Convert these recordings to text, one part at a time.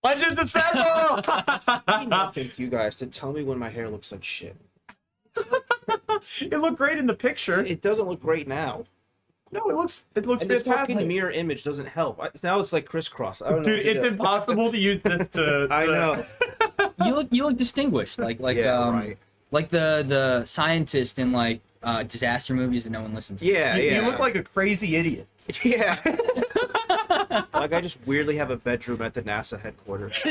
Legends Assemble! I nothing to you guys to tell me when my hair looks like shit. It looked great in the picture. It doesn't look great now. No, it looks And this fantastic. fucking mirror image doesn't help. Now it's like crisscross. I don't know. Dude, it's impossible to use this to. I know. You look distinguished, like right. like the scientist in like disaster movies that no one listens to. Yeah, You look like a crazy idiot. Yeah. Like I just weirdly have a bedroom at the NASA headquarters.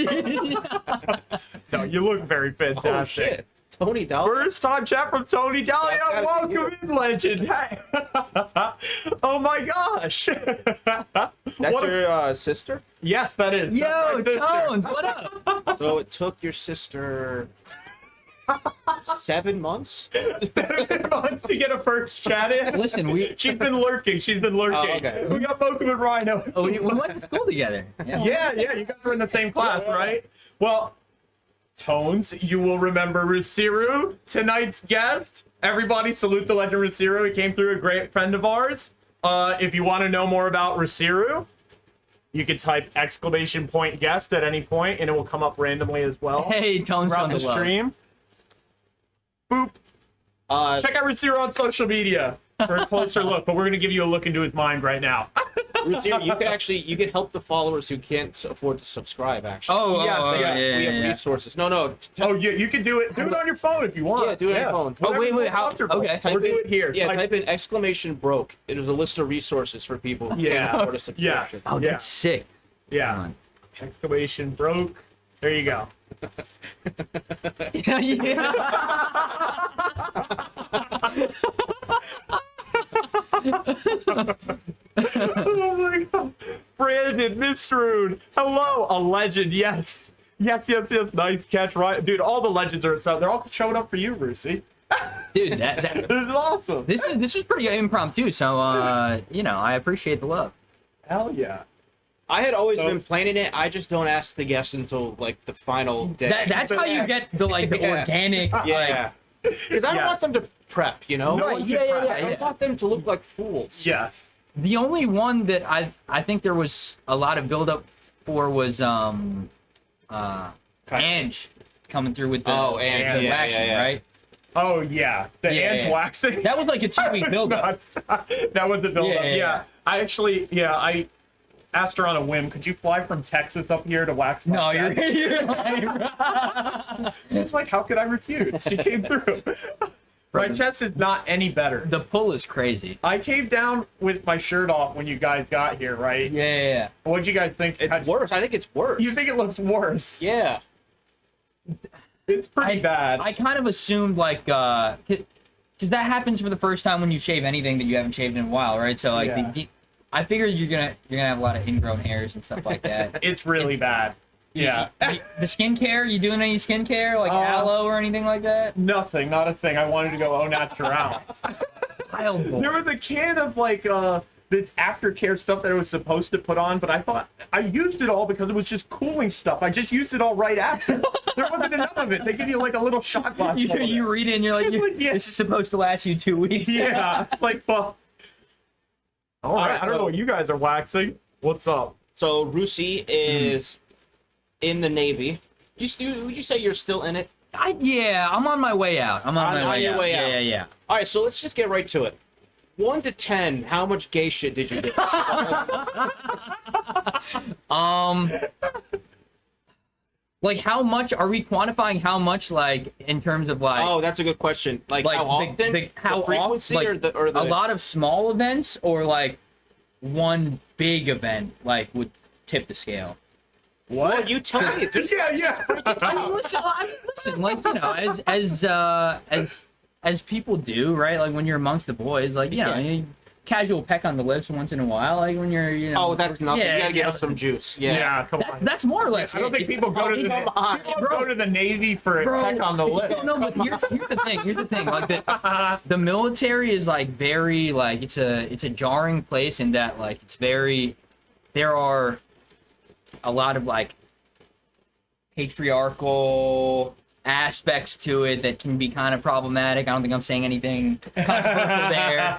No, you look very fantastic. Oh shit. Tony Dollar. First time chat from Tony Dahlia. That's gotta be Welcome in, legend. Oh my gosh. That's your sister? Yes, that is. Yo, That's my sister. Tones, what up? So it took your sister 7 months? 7 months to get a first chat in. Listen, She's been lurking. Oh, okay. We got Bokum and Rhino. we went to school together. Yeah, you guys were in the same class, Yeah. right? Well, Tones, you will remember Rusiru, tonight's guest. Everybody salute the legend Rusiru. He came through, a great friend of ours. If you want to know more about Rusiru, you can type !guest at any point, and it will come up randomly as well. Hey, Tones throughout on the the love. stream. Boop. Check out Rusiru on social media for a closer look, but we're going to give you a look into his mind right now. Rusiru, you can help the followers who can't afford to subscribe, actually. Oh, Yeah, yeah, We have yeah. resources. No. Oh, yeah, you can do it. Do it on your phone if you want. Yeah, do it on your phone. Oh, wait, Whatever's how? comfortable. Okay. Or do it here. Yeah, Type- type in !broke. It is a list of resources for people who Yeah. can't afford a subscription. Oh, Yeah. that's sick. Yeah. Exclamation broke. There you go. Yeah. Oh my god. Brandon, Misroon. Hello, a legend. Yes. Yes. Nice catch, right? Dude, all the legends are so they're all showing up for you, Rusi. Dude, This is awesome. this was pretty impromptu, so you know, I appreciate the love. Hell yeah. I had always been planning it. I just don't ask the guests until like the final day. That's how you get the like the Yeah. organic Yeah. Because I don't Yeah. want them to prep, you know? No Right, one should yeah, prep. yeah, I don't want them to look like fools. Yes. The only one that I think there was a lot of build up for was Ange coming through with the Ange, the yeah, waxing, yeah. right? Oh yeah. The Yeah, Ange yeah. waxing. That was like a 2-week build up. That was the build up. Yeah, yeah. I asked her on a whim, could you fly from Texas up here to wax my No, chest? you're lying. It's like, how could I refuse? She came through. My chest is not any better. The pull is crazy. I came down with my shirt off when you guys got here, right? Yeah. What'd you guys think? It's worse. I think it's worse. You think it looks worse? Yeah. It's pretty bad. I kind of assumed like because that happens for the first time when you shave anything that you haven't shaved in a while, right? So like Yeah. I figured you're gonna have a lot of ingrown hairs and stuff like that. It's really bad. Yeah. The skincare, you doing any skincare like aloe or anything like that? Nothing, not a thing. I wanted to go au natural. Wild boy. There was a can of like this aftercare stuff that I was supposed to put on, but I thought I used it all because it was just cooling stuff. I just used it all right after. There wasn't enough of it. They give you like a little shot glass. full of You it. read it and you're like, Yeah. this is supposed to last you 2 weeks. Yeah. It's like, well. All right. I don't know what you guys are waxing. What's up? So Rusi is in the Navy. Would you say you're still in it? I'm on my way out. I'm on my way your out. way out. Yeah. All right, so let's just get right to it. 1 to 10, how much gay shit did you do? Like how much are we quantifying? How much, like in terms of like? Oh, that's a good question. Like how often? How the frequency often, like, or the a lot of small events or like one big event like would tip the scale. What? Well, you tell me. Yeah. I mean, listen, like you know, as people do, right? Like when you're amongst the boys, like you know, you casual peck on the lips once in a while, like when you're, you know. Oh, that's nothing. Yeah, you gotta yeah. give us some juice. Yeah. Yeah, come on. That's more or less. I don't think it. people go to the people go to the Navy for a peck on the lip. No, but here's the thing. Here's the thing. Like the military is like very like it's a jarring place in that like it's very there are a lot of like patriarchal aspects to it that can be kind of problematic. I don't think I'm saying anything controversial there.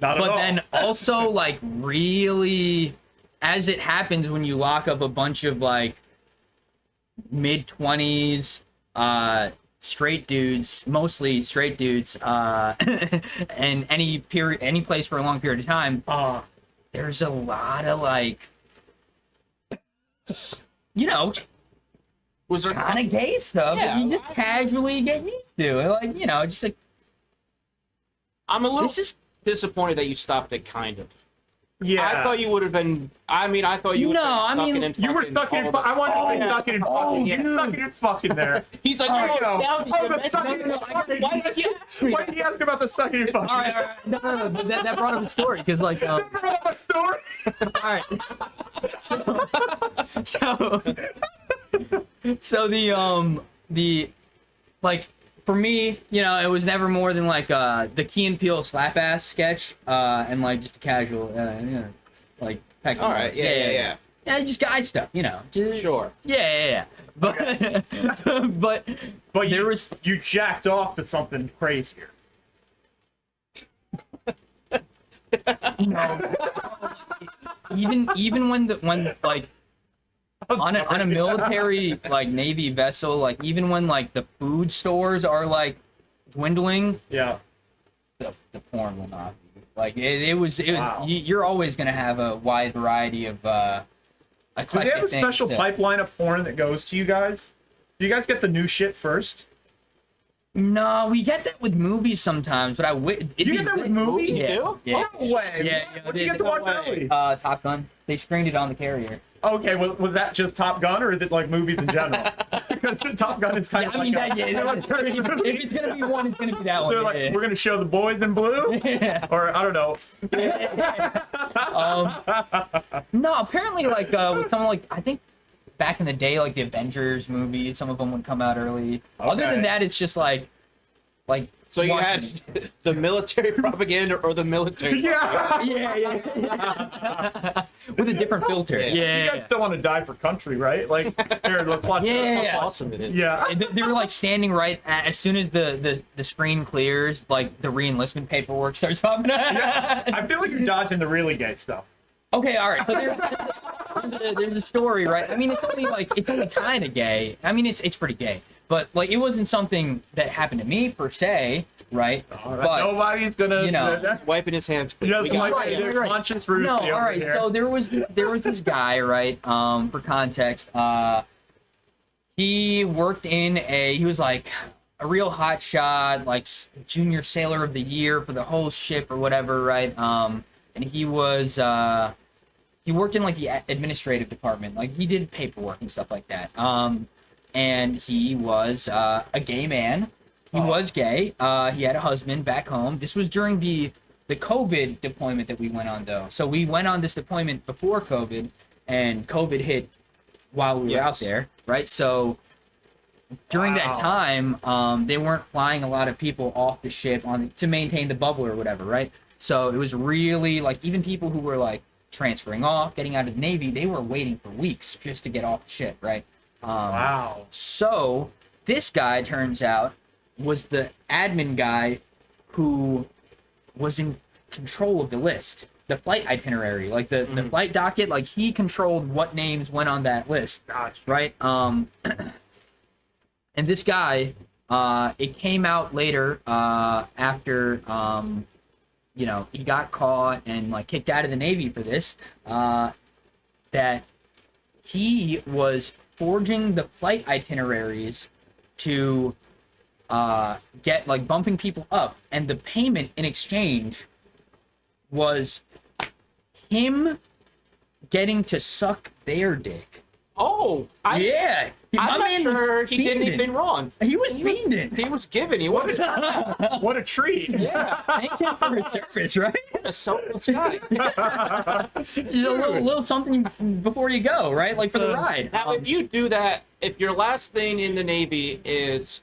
Not at But all. then also like really, as it happens when you lock up a bunch of like mid-20s, straight dudes, mostly straight dudes, and any place for a long period of time, there's a lot of like, you know, Was there kind of gay stuff that you just casually get used to. Like, you know, just like, I'm a little this is disappointed that you stopped it, kind of. Yeah. I thought you would have been. I mean, I thought you would have been stuck in you were stuck in. I wanted to be stuck in. Stuck in fucking there. He's like, There you go. now The sucking in fucking. why did you ask me Why did you ask about the sucking in fucking? all right. No, but that brought up a story because like, Remember that story? all right. So the like for me, you know, it was never more than like the Key and Peele slap ass sketch, and like just a casual, you know, like pecking. All right, yeah. Yeah, just guy stuff, you know. Just, Sure. Yeah. But but there was you jacked off to something crazier. no. Even when like on a military like Navy vessel, like even when like the food stores are like dwindling, Yeah. the porn will not be. Like it was Wow. you're always gonna have a wide variety of Do they have a special pipeline of porn that goes to you guys? Do you guys get the new shit first? No, we get that with movies sometimes, but You get that with movies? Yeah, You do? yeah. No way. Yeah, What do you get to watch early? Top Gun. They screened it on the carrier. Okay, was that just Top Gun, or is it like movies in general? Because the Top Gun is kind of like if it's gonna be one, it's gonna be that one. they're like, we're gonna show the boys in blue, Yeah. or I don't know. No, apparently, like with some like I think back in the day, like the Avengers movies, some of them would come out early. Other than Okay. that, it's just like So you watching- had the military propaganda or the military. Yeah. yeah, with a different filter. Yeah. You Yeah. guys still want to die for country, right? Like, here, let's watch. Yeah. How awesome it is. Yeah. They were like standing right as soon as the screen clears, like the re-enlistment paperwork starts popping up. I feel like you're dodging the really gay stuff. Okay, all right. So there's a story, right? I mean, it's only kind of gay. I mean, it's pretty gay, but like it wasn't something that happened to me per se, right? All right. But Nobody's gonna. you know. Wiping his hands clean. You have We to got like it. right. conscious Rusi no, over all right. here. So there was this guy, right? For context, he worked he was like a real hot shot, like junior sailor of the year for the whole ship or whatever, right? And he was he worked in like the administrative department, like he did paperwork and stuff like that. And he was a gay man. He was gay. He had a husband back home. This was during the COVID deployment that we went on, though. So we went on this deployment before COVID, and COVID hit while we were out there, right? So during that time, they weren't flying a lot of people off the ship to maintain the bubble or whatever, right? So it was really like even people who were like transferring off, getting out of the Navy, they were waiting for weeks just to get off the ship, right? Wow. So this guy, turns out, was the admin guy who was in control of the list, the flight itinerary, like the flight docket. Like he controlled what names went on that list, Gotcha. right? And this guy, it came out later after you know, he got caught and like kicked out of the Navy for this, that he was forging the flight itineraries to get like bumping people up, and the payment in exchange was him getting to suck their dick. Oh, Yeah, I'm not sure he did fiending. anything wrong. He was fiending. He was giving. He wanted What a treat. yeah, Thank him for his service, right? a selfless guy. Just a little something before you go, right? Like for the ride. Now, if you do that, if your last thing in the Navy is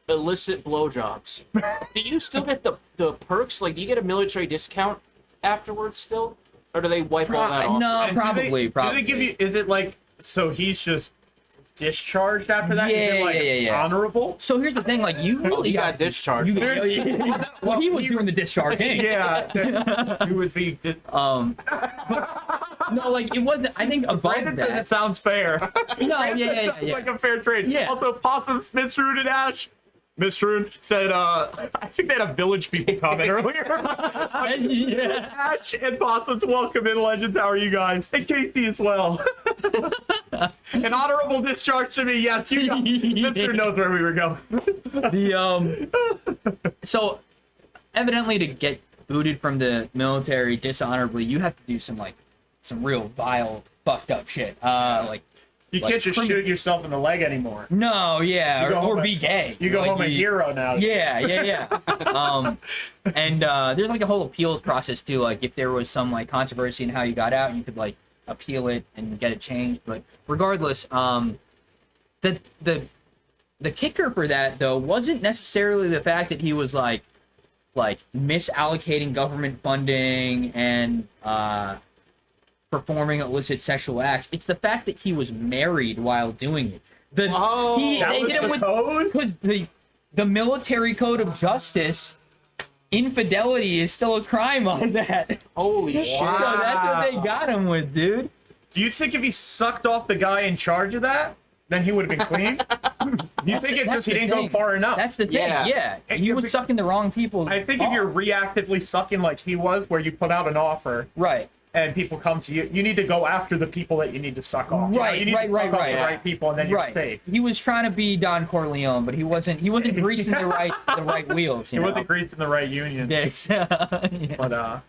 illicit blowjobs, do you still get the perks? Like, do you get a military discount afterwards still? Or do they wipe all that off? No, And probably. Do they give you? Is it like so? He's just discharged after that? Is it like Yeah. honorable? So here's the thing, like you really He got discharged. Well, he was doing the discharging. Yeah. Who was being? But No, like it wasn't. I think above Brandon says it that. sounds fair. No, yeah. Like a fair trade. Yeah. Also, Possum, Miss Rune, and Ash. Miss Rune said, I think they had a Village people comment earlier. Yeah. Ash and Possums, welcome in, Legends. How are you guys? And Casey as well. An honorable discharge to me. Yes, you got, Mr. knows where we were going. So evidently to get booted from the military dishonorably, you have to do some real vile fucked up shit. You can't just shoot yourself in the leg anymore. No, yeah, or be gay. You go home a hero now. Yeah. And there's like a whole appeals process too. Like if there was some like controversy in how you got out, you could like appeal it and get it changed. But regardless, the kicker for that though wasn't necessarily the fact that he was like misallocating government funding and performing illicit sexual acts. It's the fact that he was married while doing it. They hit him with because the military code of justice, infidelity is still a crime on that. Holy shit. So that's what they got him with, dude. Do you think if he sucked off the guy in charge of that, then he would have been clean? You think it's because he didn't go far enough? That's the thing, yeah. He was sucking the wrong people. I think if you're reactively sucking like he was, where you put out an offer, right, and people come to you, you need to go after the people that you need to suck off. Right, you need to suck off the right people, and then you're right. safe. He was trying to be Don Corleone, but he wasn't greasing the right wheels. He wasn't greasing the right union. Yes. Yeah. But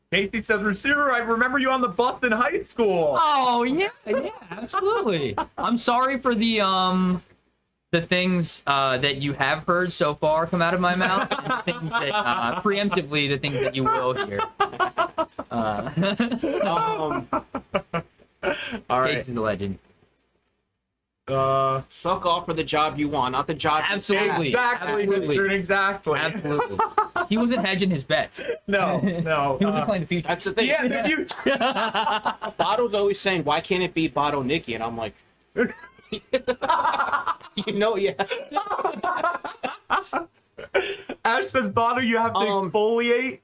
Casey says, Rusiru, I remember you on the bus in high school. Oh yeah, absolutely. I'm sorry for the things that you have heard so far come out of my mouth, and the things that preemptively the things that you will hear. All right. Casey's a legend. Suck off for the job you want, not the job Absolutely. Exactly, Mr. Exactly. Absolutely. He wasn't hedging his bets. No. He wasn't playing the future. That's the thing. Yeah, the future. Bato's always saying, why can't it be Bato Nicky? And I'm like, yes. Ash says, Bato, you have to exfoliate.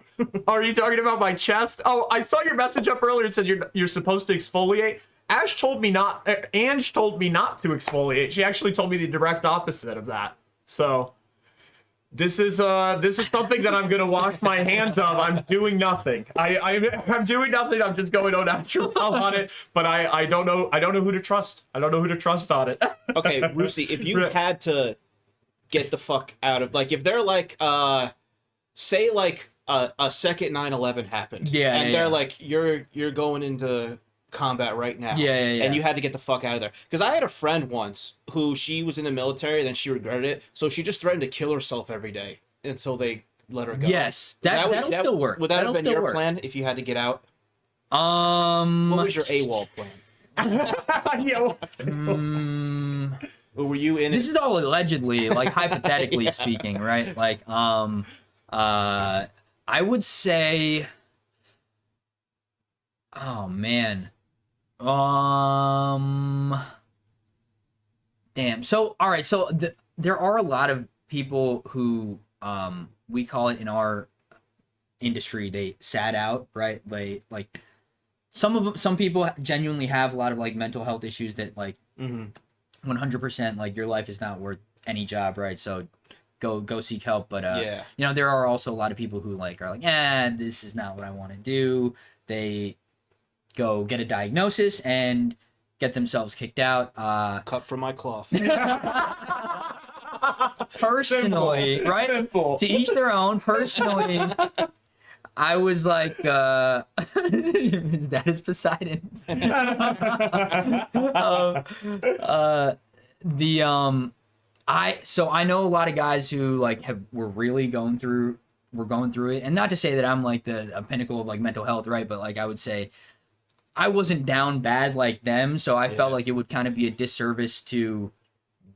Are you talking about my chest? Oh, I saw your message up earlier. It says you're supposed to exfoliate. Ange told me not to exfoliate. She actually told me the direct opposite of that. So this is something that I'm gonna wash my hands of. I'm doing nothing. I'm doing nothing. I'm just going au natural on it. But I don't know who to trust. I don't know who to trust on it. Okay, Rusi, if you had to get the fuck out of, like, if they're like, say like a second 9/11 happened, and they're like, you're going into combat right now, and you had to get the fuck out of there. Because I had a friend once who, she was in the military, then she regretted it, so she just threatened to kill herself every day until they let her go. Yes, that'll still work. Would that That'll have been still your work. plan if you had to get out? What was your AWOL plan? Or were you in This it? is all allegedly, like hypothetically speaking, right? Like, I would say, oh man, damn. So, all right. So there are a lot of people who, we call it in our industry, they sat out, right? They like some people genuinely have a lot of like mental health issues that like 100% like your life is not worth any job, right? So go seek help. But you know, there are also a lot of people who like are like, this is not what I want to do. They go get a diagnosis and get themselves kicked out. Cut from my cloth. Personally, Simple. right? Simple. To each their own. Personally, I was like, his dad is Poseidon. So I know a lot of guys who like were going through it, and not to say that I'm like a pinnacle of like mental health, right? But like I would say I wasn't down bad like them, so I felt like it would kind of be a disservice to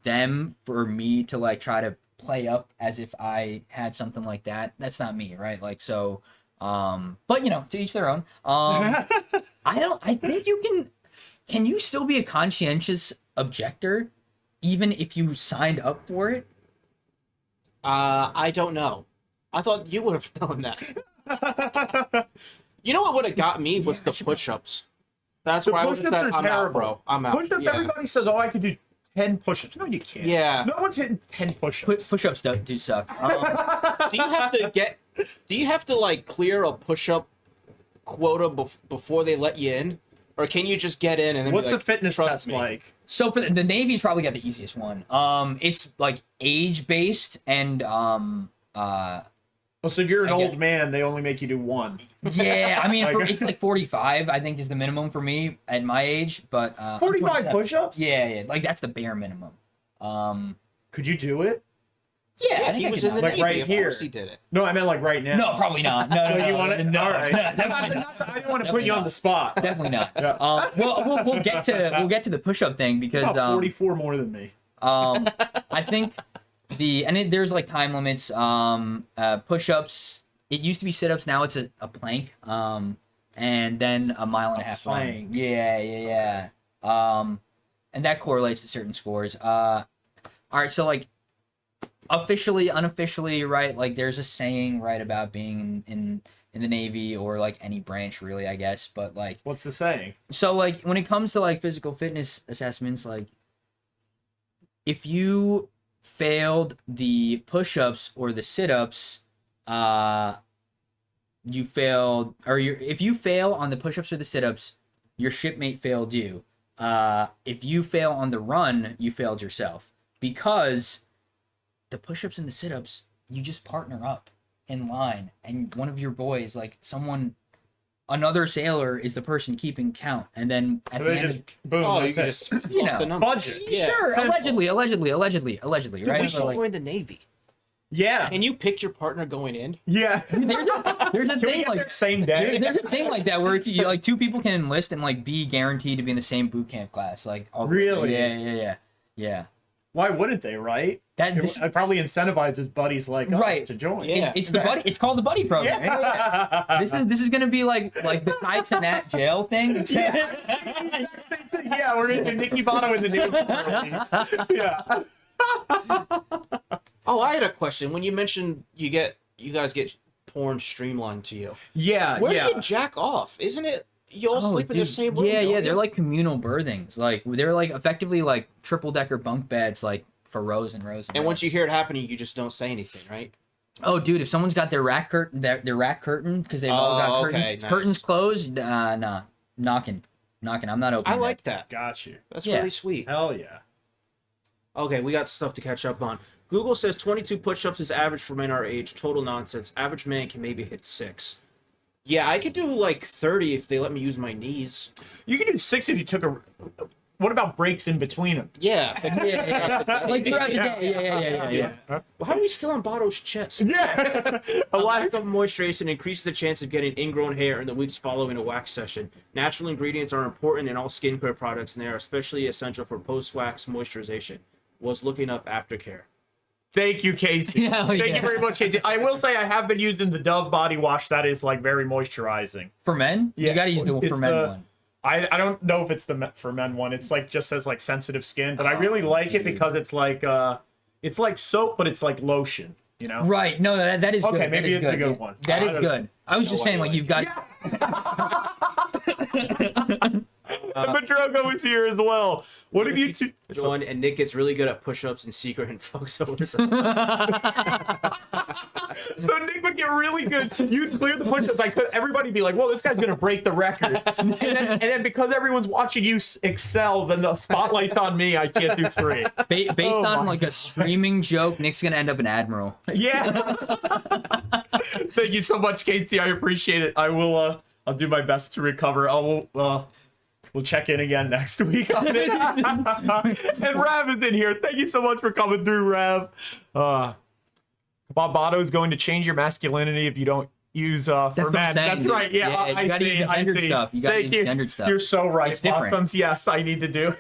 them for me to like try to play up as if I had something like that. That's not me, right? Like so, but you know, to each their own. I think you can you still be a conscientious objector even if you signed up for it? I don't know. I thought you would have known that. You know what would have got me was the push-ups. That's The where I was push-ups like, are I'm out, terrible. bro. I'm out. Push-ups, Yeah. everybody says, oh, I could do 10 push-ups. No, you can't. Yeah. No one's hitting 10 push-ups. Push-ups do suck. Do you have to like clear a push-up quota before they let you in, or can you just get in and then What's be like, the fitness "Trust test me"? like? So for the Navy's probably got the easiest one. It's like age-based and Oh, so if you're an I get- old man, they only make you do one. yeah, I mean, Like- it's like 45, I think, is the minimum for me at my age. But 45 27. push-ups? Yeah, like that's the bare minimum. Could you do it? Yeah, I Yeah, think he I was could in the do it. Like Navy. right Of here. course he did it. No, I meant like right now. No, probably not. No, No, you want it? No, All right. no, I didn't want to put you on the spot. definitely not. Yeah. We'll get to the push-up thing because About 44 more than me. I think there's like time limits. Push-ups. It used to be sit-ups. Now it's a plank. And then a mile and a half plank. run. Yeah. And that correlates to certain scores. All right, so like officially, unofficially, right? Like there's a saying, right, about being in the Navy or like any branch, really, I guess. But like, What's the saying? so like when it comes to like physical fitness assessments, like if you failed the push-ups or the sit-ups, you failed, or if you fail on the push-ups or the sit-ups, your shipmate failed you. If you fail on the run, you failed yourself, because the push-ups and the sit-ups, you just partner up in line, and one of your boys, like another sailor, is the person keeping count, and then at So the they end just, boom, Oh, you that's can it. just You fuck know, the number. budget. Yeah. sure, allegedly, Dude, right? we should But, like, join the Navy. Yeah. Can you pick your partner going in? Yeah. there's a Can we thing get there like same day? there's a thing like that where if you like two people can enlist and like be guaranteed to be in the same boot camp class, like all the way. Really? Yeah. Why wouldn't they, right? It probably incentivizes buddies like us Right. to join. Yeah. It's the buddy. It's called the buddy program. Yeah. This is gonna be like the Kai Cenat jail thing. Yeah, we're into NickyBato in the Navy. Yeah. Oh, I had a question. When you mentioned you guys get porn streamlined to you, Yeah, where yeah. do you jack off? Isn't it you all sleep in the same room? Yeah, don't they're you? like communal berthings. Like they're like effectively like triple decker bunk beds, like for rows and rows. And once you rows. hear it happening, you just don't say anything, right? Oh, dude, if someone's got their rack curtain, their rack curtain, because they've all got curtains, okay, nice. curtains closed, nah, knocking. I'm not opening. I like that. Got you. That's Yeah. really sweet. Hell yeah. Okay, we got stuff to catch up on. Google says 22 push-ups is average for men our age. Total nonsense. Average man can maybe hit 6. Yeah, I could do like 30 if they let me use my knees. You could do 6 if you took a. What about breaks in between them? Yeah. Like throughout the day, yeah. Well, how are we still on Bato's chest? Yeah. A lack of moisturization increases the chance of getting ingrown hair in the weeks following a wax session. Natural ingredients are important in all skincare products, and they are especially essential for post-wax moisturization. Was looking up aftercare. Thank you, Casey. Yeah, Thank yeah. you very much, Casey. I will say I have been using the Dove body wash that is like very moisturizing. For men, Yeah. you gotta use the It's for men the- one. I don't know if it's the for men one. It's like just says like sensitive skin, but I really like it dude. because it's like soap, but it's like lotion. You know? Right? No, that is Okay, good. maybe that is it's a good. good one. That is good. I was just saying, like you've got. Pedrogo is here as well. What have you two? Join, and Nick gets really good at push-ups in secret and fucks over some. So Nick would get really good. You'd clear the push-ups. Everybody be like, "Well, this guy's gonna break the record." And then because everyone's watching you excel, then the spotlight's on me. I can't do 3. Based Oh on my like a streaming joke, Nick's gonna end up an admiral. Yeah. Thank you so much, Casey. I appreciate it. I will. I'll do my best to recover. We'll check in again next week on it. And Rav is in here. Thank you so much for coming through, Rav. Bob Bato is going to change your masculinity if you don't use for what I'm men. saying, That's dude. right. Yeah, Yeah, you gotta use the gendered stuff. You gotta Thank use the you. gendered stuff. You're so right, It's different. Blossoms. Yes, I need to do.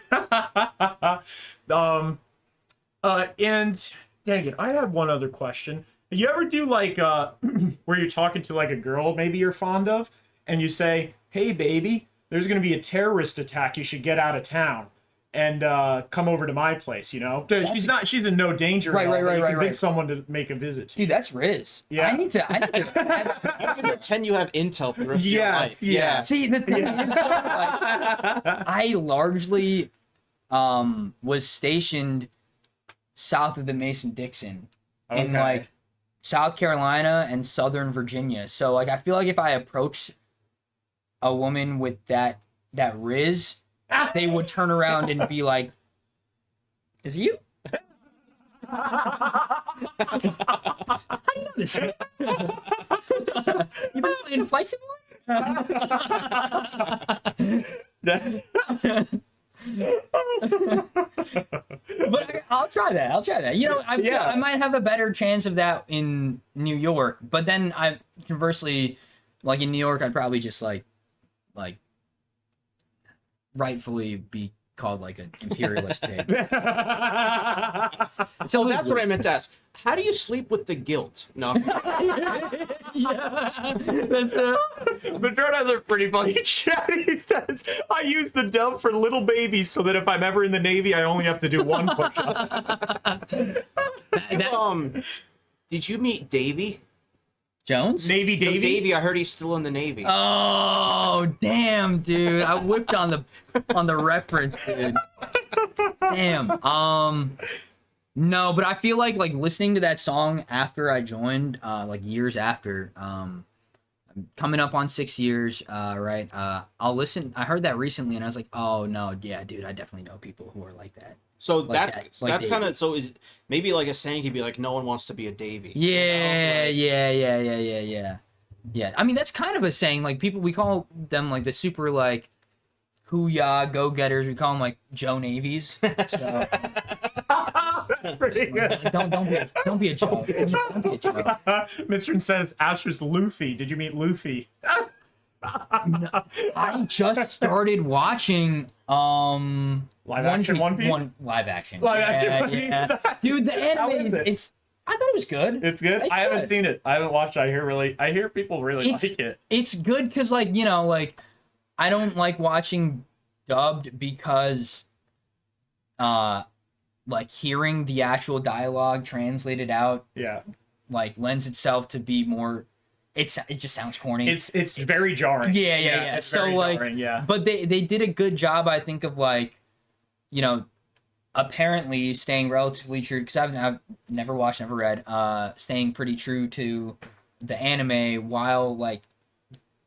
And dang it, I have one other question. You ever do like where you're talking to like a girl maybe you're fond of, and you say, "Hey, baby, there's going to be a terrorist attack. You should get out of town." and come over to my place, you know? She's in no danger. Right. Convince someone to make a visit to. Dude, that's Riz. Yeah. I need to You can pretend you have intel for the rest of your life. Yeah. See, the thing is, like, I largely was stationed south of the Mason-Dixon in like South Carolina and Southern Virginia. So like I feel like if I approach a woman with that Riz, they would turn around and be like, "Is it you? How do you know this? You been playing Flight Simulator?" But I'll try that. You know, I might have a better chance of that in New York. But then I conversely, like in New York, I'd probably just like rightfully be called like an imperialist pig. So that's what I meant to ask. How do you sleep with the guilt? No. Yeah, that's Madrone has a pretty funny chat. He says, I use the dub for little babies so that if I'm ever in the Navy, I only have to do one push-up. Did you meet Davey? Jones? Navy So Davy? Davey, I heard he's still in the Navy. Oh damn, dude! I whipped on the reference, dude. Damn. No, but I feel like listening to that song after I joined, like years after, coming up on 6 years, right? I'll listen. I heard that recently, and I was like, oh no, yeah, dude, I definitely know people who are like that. So Like that's Davey. kind of, so is maybe like a saying could be like, no one wants to be a Davey. Yeah, You know? yeah. Yeah, I mean that's kind of a saying. Like people, we call them like the super like hoo-yah go-getters. We call them like Joe Navies. So Pretty good. don't be a Joe. Don't be a Joe. Mr. says, Asher's Luffy. Did you meet Luffy? No, I just started watching Live action One Piece? Live action. Live action One Piece. Yeah. Dude, the How anime is it? it's I thought it was good. It's good? It's I haven't good. seen it. I haven't watched it. I hear people really like it. It's good because like, you know, like I don't like watching dubbed because like hearing the actual dialogue translated out Yeah. like lends itself to be more it just sounds corny. It's very jarring. Yeah. It's So very like, jarring, yeah. but they did a good job, I think, of like, you know, apparently staying relatively true because I've never watched, never read, staying pretty true to the anime while like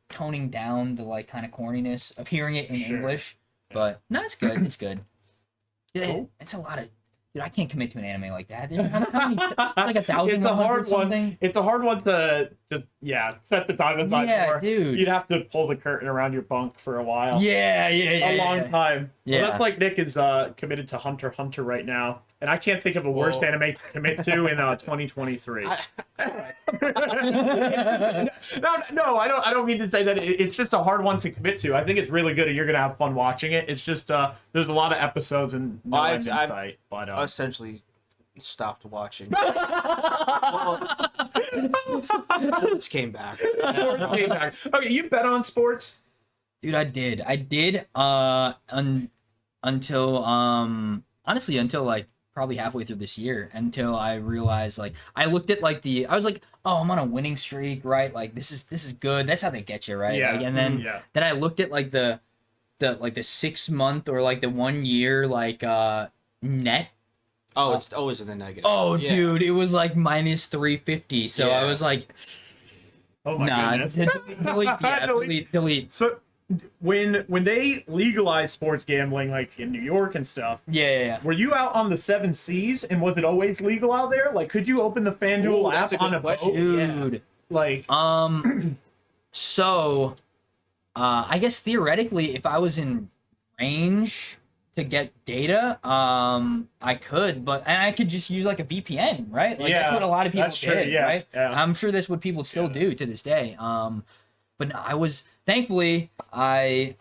toning down the like kind of corniness of hearing it in Sure. English. But no, it's good. It's good. Yeah, Cool. it's a lot of. Dude, I can't commit to an anime like that. There's how many, it's like 1,000. It's a hard something. one. It's a hard one to just set the time aside Yeah, for. dude. You'd have to pull the curtain around your bunk for a while. Yeah. A long time. Yeah. Well, that's like Nick is committed to Hunter x Hunter right now, and I can't think of a worse anime to commit to in 2023. No, I don't mean to say that. It's just a hard one to commit to. I think it's really good, and you're gonna have fun watching it. It's just there's a lot of episodes and no end in sight. But I essentially stopped watching. Sports came back. Okay, you bet on sports. Dude, I did until honestly until like probably halfway through this year, until I realized like I looked at like I was like, oh, I'm on a winning streak, right? Like this is good. That's how they get you, right? Yeah. Like, and then then I looked at like the 6 month or like the 1 year like net. Oh, it's always in the negative. Oh, Yeah. dude, it was like minus 350. So I was like, Oh my goodness. delete. So when they legalized sports gambling, like in New York and stuff, Yeah. were you out on the 7 Seas, and was it always legal out there? Like, could you open the FanDuel Ooh, that's app a on good a question. boat? Dude. Like, So, I guess theoretically, if I was in range to get data, I could, and I could just use like a VPN, right? Like that's what a lot of people that's true, did, yeah, right? yeah. I'm sure that's what people still do to this day. But no, thankfully, I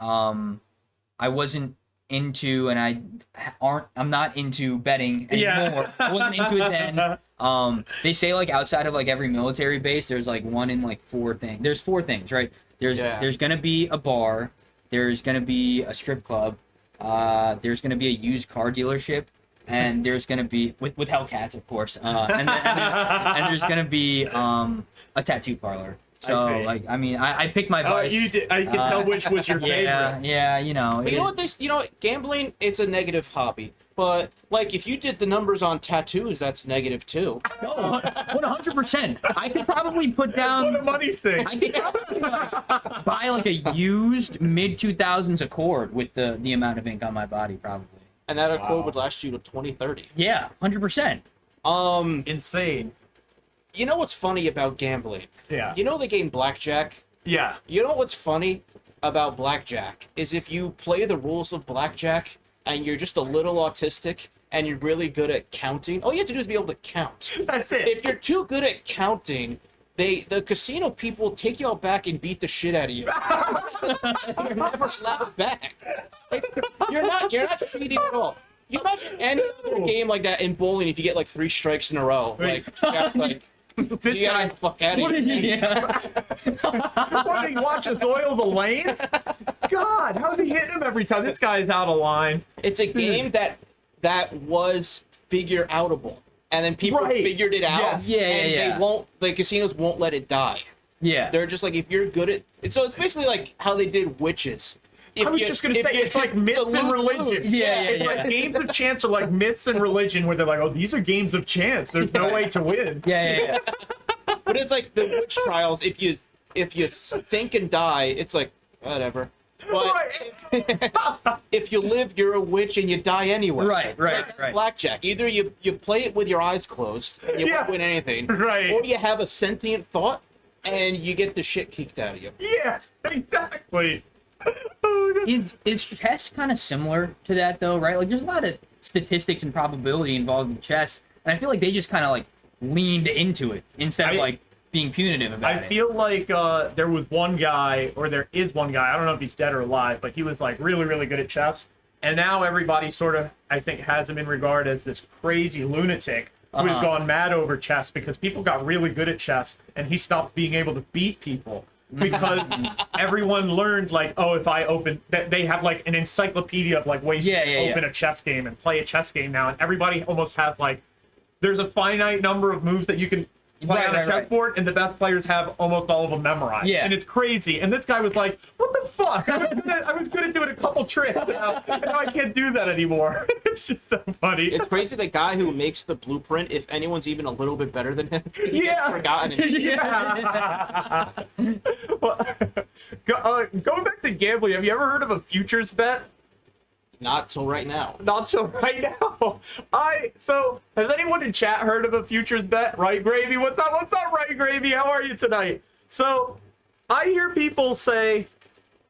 wasn't into, and I'm not into betting anymore. I wasn't into it then. They say like outside of like every military base, there's like one in like 4 things. There's 4 things, right? There's gonna be a bar, there's gonna be a strip club, There's gonna be a used car dealership, and there's gonna be with Hellcats, of course. And there's gonna be a tattoo parlor. So like, I mean, I picked my vice. You did. I can tell which was your favorite. Yeah, you know. But you know what? Gambling, it's a negative hobby. But like, if you did the numbers on tattoos, that's negative too. No, 100%. I could probably put down. What a money thing. I could probably buy like a used mid 2000s Accord with the amount of ink on my body, probably. And that Accord would last you to 2030. Yeah, 100%. Insane. You know what's funny about gambling? Yeah. You know the game Blackjack? Yeah. You know what's funny about Blackjack is if you play the rules of Blackjack and you're just a little autistic and you're really good at counting, all you have to do is be able to count. That's it. If you're too good at counting, the casino people take you out back and beat the shit out of you. You're never allowed back. You're not cheating at all. You imagine any other game like that in bowling if you get like 3 strikes in a row. Like, that's like, This you guy, gotta fuck out of What here. is he? what did he watch us oil the lanes? God, how's he hitting him every time? This guy's out of line. It's a game that was figure outable, and then people Right. figured it out. Yes. Yeah, and yeah. they won't. The casinos won't let it die. Yeah. They're just like, if you're good at. So it's basically like how they did witches. If I was just gonna say, it's like myth and religion. Yeah, It's like games of chance are like myths and religion, where they're like, oh, these are games of chance. There's no way to win. Yeah. But it's like the witch trials. If you sink and die, it's like whatever. But if you live, you're a witch and you die anyway. Right. That's blackjack. Either you play it with your eyes closed, and you won't win anything, Right. or you have a sentient thought and you get the shit kicked out of you. Yeah, exactly. Is chess kind of similar to that though, right? Like, there's a lot of statistics and probability involved in chess, and I feel like they just kind of like leaned into it instead of like being punitive about it. I feel like there was one guy, or there is one guy, I don't know if he's dead or alive, but he was like really, really good at chess. And now everybody sort of, I think, has him in regard as this crazy lunatic who has gone mad over chess because people got really good at chess and he stopped being able to beat people. Because everyone learned, like, oh, if I open, they have like an encyclopedia of like ways to open a chess game and play a chess game now, and everybody almost has like, there's a finite number of moves that you can play on a chessboard, and the best players have almost all of them memorized. Yeah. And it's crazy. And this guy was like, what the fuck? I was good at doing a couple tricks now, and now I can't do that anymore. It's just so funny. It's crazy. The guy who makes the blueprint, if anyone's even a little bit better than him, he gets forgotten. Well, going back to gambling, have you ever heard of a futures bet? Not till right now. Not so right now. So has anyone in chat heard of a futures bet? Right, Gravy? What's up? What's up, Right, Gravy? How are you tonight? So I hear people say,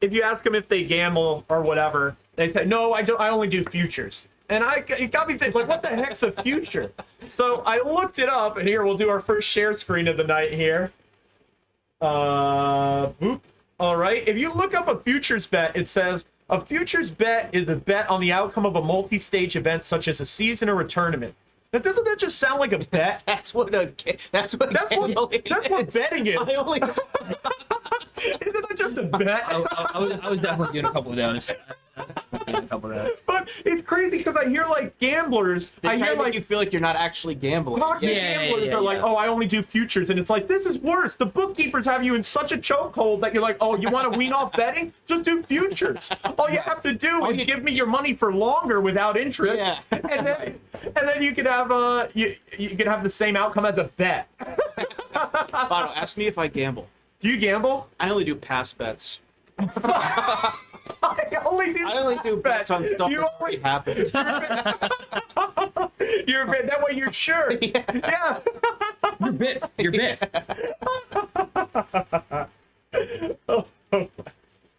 if you ask them if they gamble or whatever, they say, no, I only do futures. And it got me thinking, like, what the heck's a future? So I looked it up, and here we'll do our first share screen of the night here. Boop. All right. If you look up a futures bet, it says a futures bet is a bet on the outcome of a multi-stage event such as a season or a tournament. Now, doesn't that just sound like a bet? That's what betting betting is. Isn't that just a bet? I was definitely doing a couple of those. But it's crazy because I hear like gamblers. I hear like you feel like you're not actually gambling. Gamblers are like, oh, I only do futures, and it's like, this is worse. The bookkeepers have you in such a chokehold that you're like, oh, you want to wean off betting? Just do futures. All you have to do is give me your money for longer without interest, and then you can have you can have the same outcome as a bet. Bato, ask me if I gamble. Do you gamble? I only do pass bets. I only do bets on stuff that already happened. You're a bit. That way you're sure. Yeah. You're bit.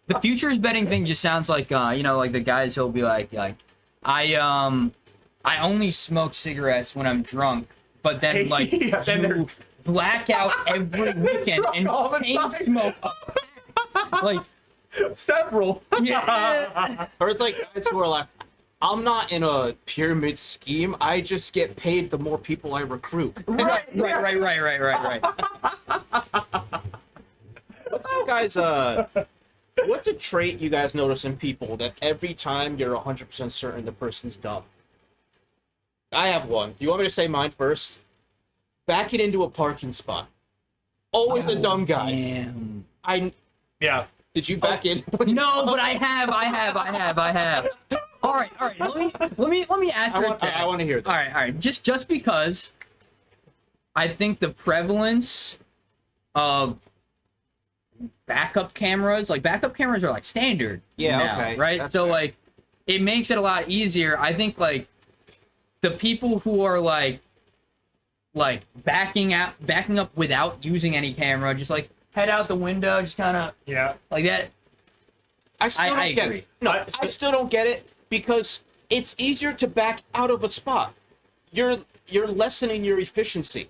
The futures betting thing just sounds like like the guys who'll be like I only smoke cigarettes when I'm drunk, but then like you black out every weekend and chain smoke like several. Yeah. Or it's like guys who are like, I'm not in a pyramid scheme. I just get paid the more people I recruit. Right. What's your guys What's a trait you guys notice in people that every time you're 100% certain the person's dumb? I have one. Do you want me to say mine first? Backing into a parking spot. Always a dumb guy. Damn. Yeah. Did you back in? No, but I have. All right. Let me ask you. I want to hear this. All right. Just because I think the prevalence of backup cameras are like standard. Yeah, now, okay. Right? That's so fair. like it makes it a lot easier. I think like the people who are like backing up without using any camera, just like head out the window, just kind of like that. I still don't get agree. it. No, I still don't get it because it's easier to back out of a spot. You're lessening your efficiency.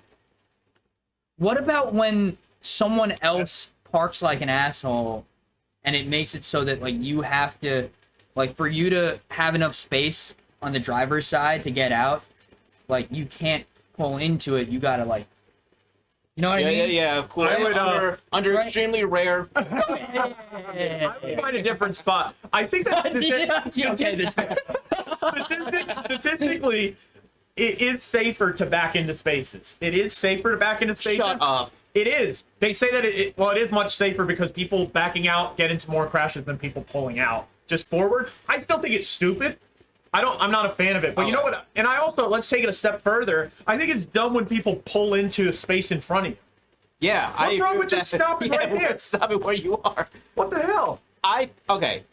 What about when someone else parks like an asshole and it makes it so that like you have to like for you to have enough space on the driver's side to get out, like you can't pull into it, you gotta like, you know what I mean? Yeah, cool. I would, under extremely rare. I would find a different spot. I think that statistically, it is safer to back into spaces. It is safer to back into spaces. Shut up. It is. They say that it is much safer because people backing out get into more crashes than people pulling out just forward. I still think it's stupid. I'm not a fan of it. But you know what? And I also, let's take it a step further. I think it's dumb when people pull into a space in front of you. Yeah. What's wrong with just stopping right there? Stopping where you are. What the hell? Okay.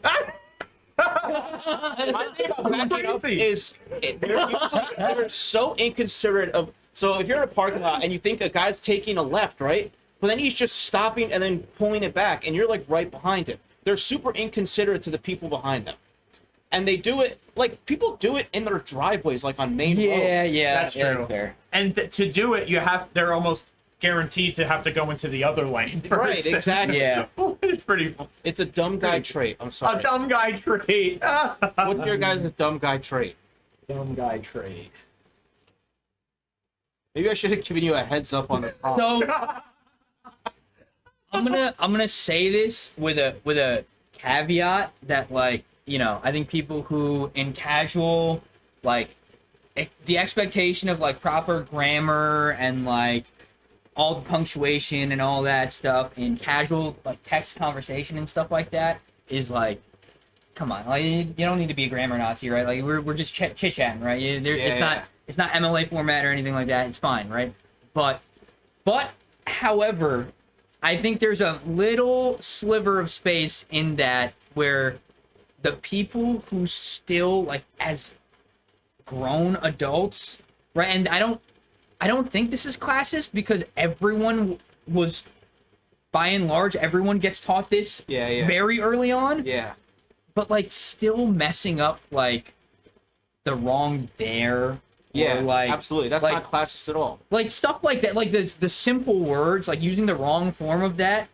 My thing about backing up is they're so inconsiderate of. So if you're in a parking lot and you think a guy's taking a left, right? But then he's just stopping and then pulling it back, and you're like right behind him. They're super inconsiderate to the people behind them, and they do it like people do it in their driveways, like on main roads. Yeah, That's true. Fair. And to do it, they're almost guaranteed to have to go into the other lane. Right, first. exactly. Yeah. It's pretty. It's a dumb guy trait. I'm sorry. A dumb guy trait. What's your guys' dumb guy trait? Dumb guy trade. Maybe I should have given you a heads up on the problem. So I'm gonna say this with a caveat that like, you know, I think people who in casual like the expectation of like proper grammar and like all the punctuation and all that stuff in casual like text conversation and stuff like that is like, come on, like you don't need to be a grammar Nazi, right? Like we're just chit chatting, right? It's not MLA format or anything like that. It's fine, right? But however, I think there's a little sliver of space in that where the people who still like as grown adults, right? And I don't think this is classist because everyone was, by and large, everyone gets taught this very early on. Yeah. But like still messing up like the wrong there. Yeah, or, like, absolutely. That's like, not classist at all. Like stuff like that, like the simple words, like using the wrong form of that,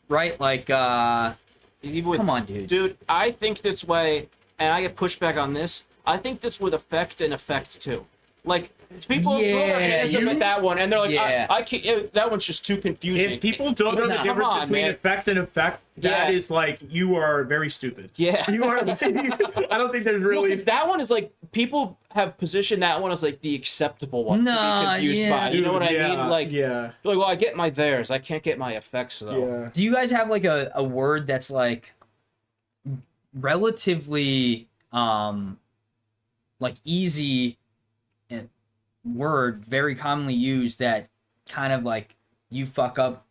right? Like, come on, dude. Dude, I think this way, and I get pushback on this. I think this would affect an effect too. Like people throw their hands up at that one, and they're like, I can't. That one's just too confusing. If people don't know the difference between effect and effect, that is like you are very stupid. Yeah, you are. I don't think there's really. No, that one is like people have positioned that one as like the acceptable one to be confused by. You know what I mean? Like, like, well, I get my theirs. I can't get my effects though. Yeah. Do you guys have like a word that's like relatively like easy word, very commonly used that kind of like you fuck up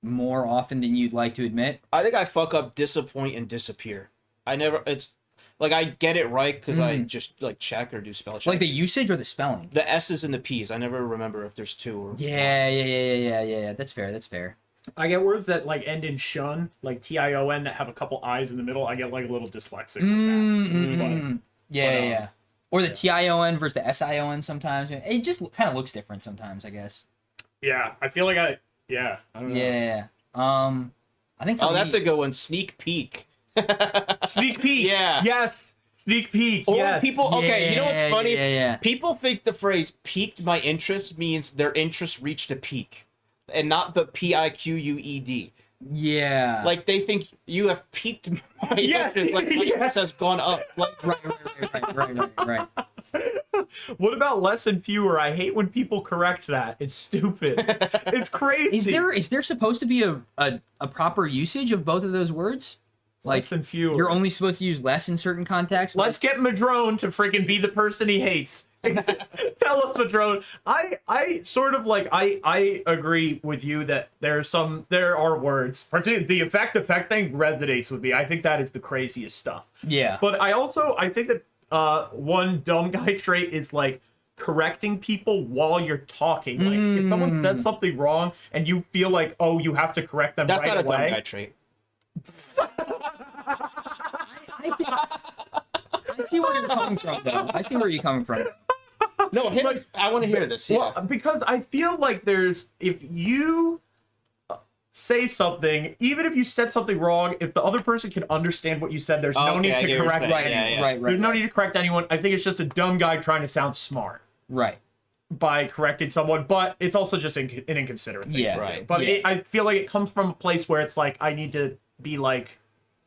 more often than you'd like to admit? I think I fuck up disappoint and disappear. It's like I get it right because I just like check or do spell check. Like the usage or the spelling? The S's and the P's. I never remember if there's two or Yeah. That's fair. I get words that like end in shun, like TION, that have a couple I's in the middle. I get like a little dyslexic with that. Yeah. Or the TION versus the SION sometimes. It just kind of looks different sometimes, I guess. Yeah, I feel like I don't know. Yeah. I think. That's a good one. Sneak peek. Sneak peek. Yeah. Yes. Sneak peek. Or yes. people. Okay, you know what's funny? Yeah. People think the phrase "piqued my interest" means their interest reached a peak, and not the PIQUED. Yeah. Like they think you have peaked. Yes, Like yes. has gone up. Like Right. What about less and fewer? I hate when people correct that. It's stupid. It's crazy. Is there supposed to be a proper usage of both of those words? Less and fewer. You're only supposed to use less in certain contexts. Let's get Madrone to freaking be the person he hates. Tell us, Madrone. I sort of like I agree with you that there are words. Particularly the effect thing resonates with me. I think that is the craziest stuff. Yeah. But I think that one dumb guy trait is like correcting people while you're talking. Like if someone says something wrong and you feel like, oh, you have to correct them that's right not a away. dumb guy trait. I see where you're coming from, though. I see where you're coming from. No, I want to hear this. Yeah. Well, because I feel like if you say something, even if you said something wrong, if the other person can understand what you said, there's no need to correct anyone. Right. There's no need to correct anyone. I think it's just a dumb guy trying to sound smart. Right. By correcting someone, but it's also just an inconsiderate thing to do. But I feel like it comes from a place where it's like, I need to be like,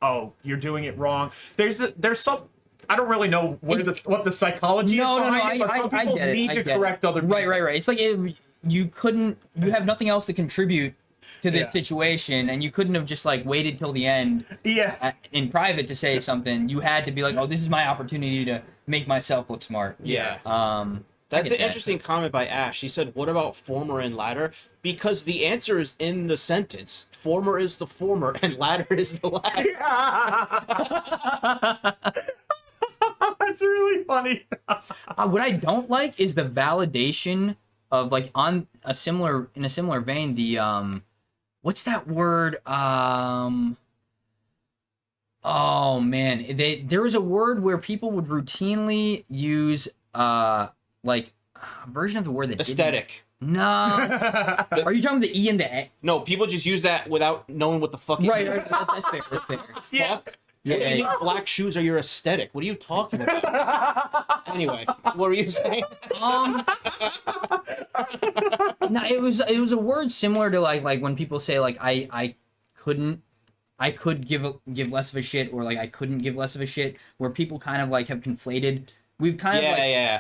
oh, you're doing it wrong. There's some, I don't really know what the psychology is behind it, but some people need to correct other people. Right. It's like you have nothing else to contribute to this situation, and you couldn't have just like waited till the end in private to say something. You had to be like, oh, this is my opportunity to make myself look smart. That's an interesting comment by Ash. She said, what about former and latter? Because the answer is in the sentence. Former is the former, and latter is the latter. That's really funny. What I don't like is the validation of like in a similar vein, the what's that word? Oh man, there was a word where people would routinely use like a version of the word that aesthetic. No. Are you talking about the E and the A? No, people just use that without knowing what the fuck it is. Right. That's fair. Fuck. Yeah. Black shoes are your aesthetic. What are you talking about? Anyway, what were you saying? No, it was a word similar to like when people say like I could give less of a shit, or like I couldn't give less of a shit, where people kind of like have conflated. We've kind of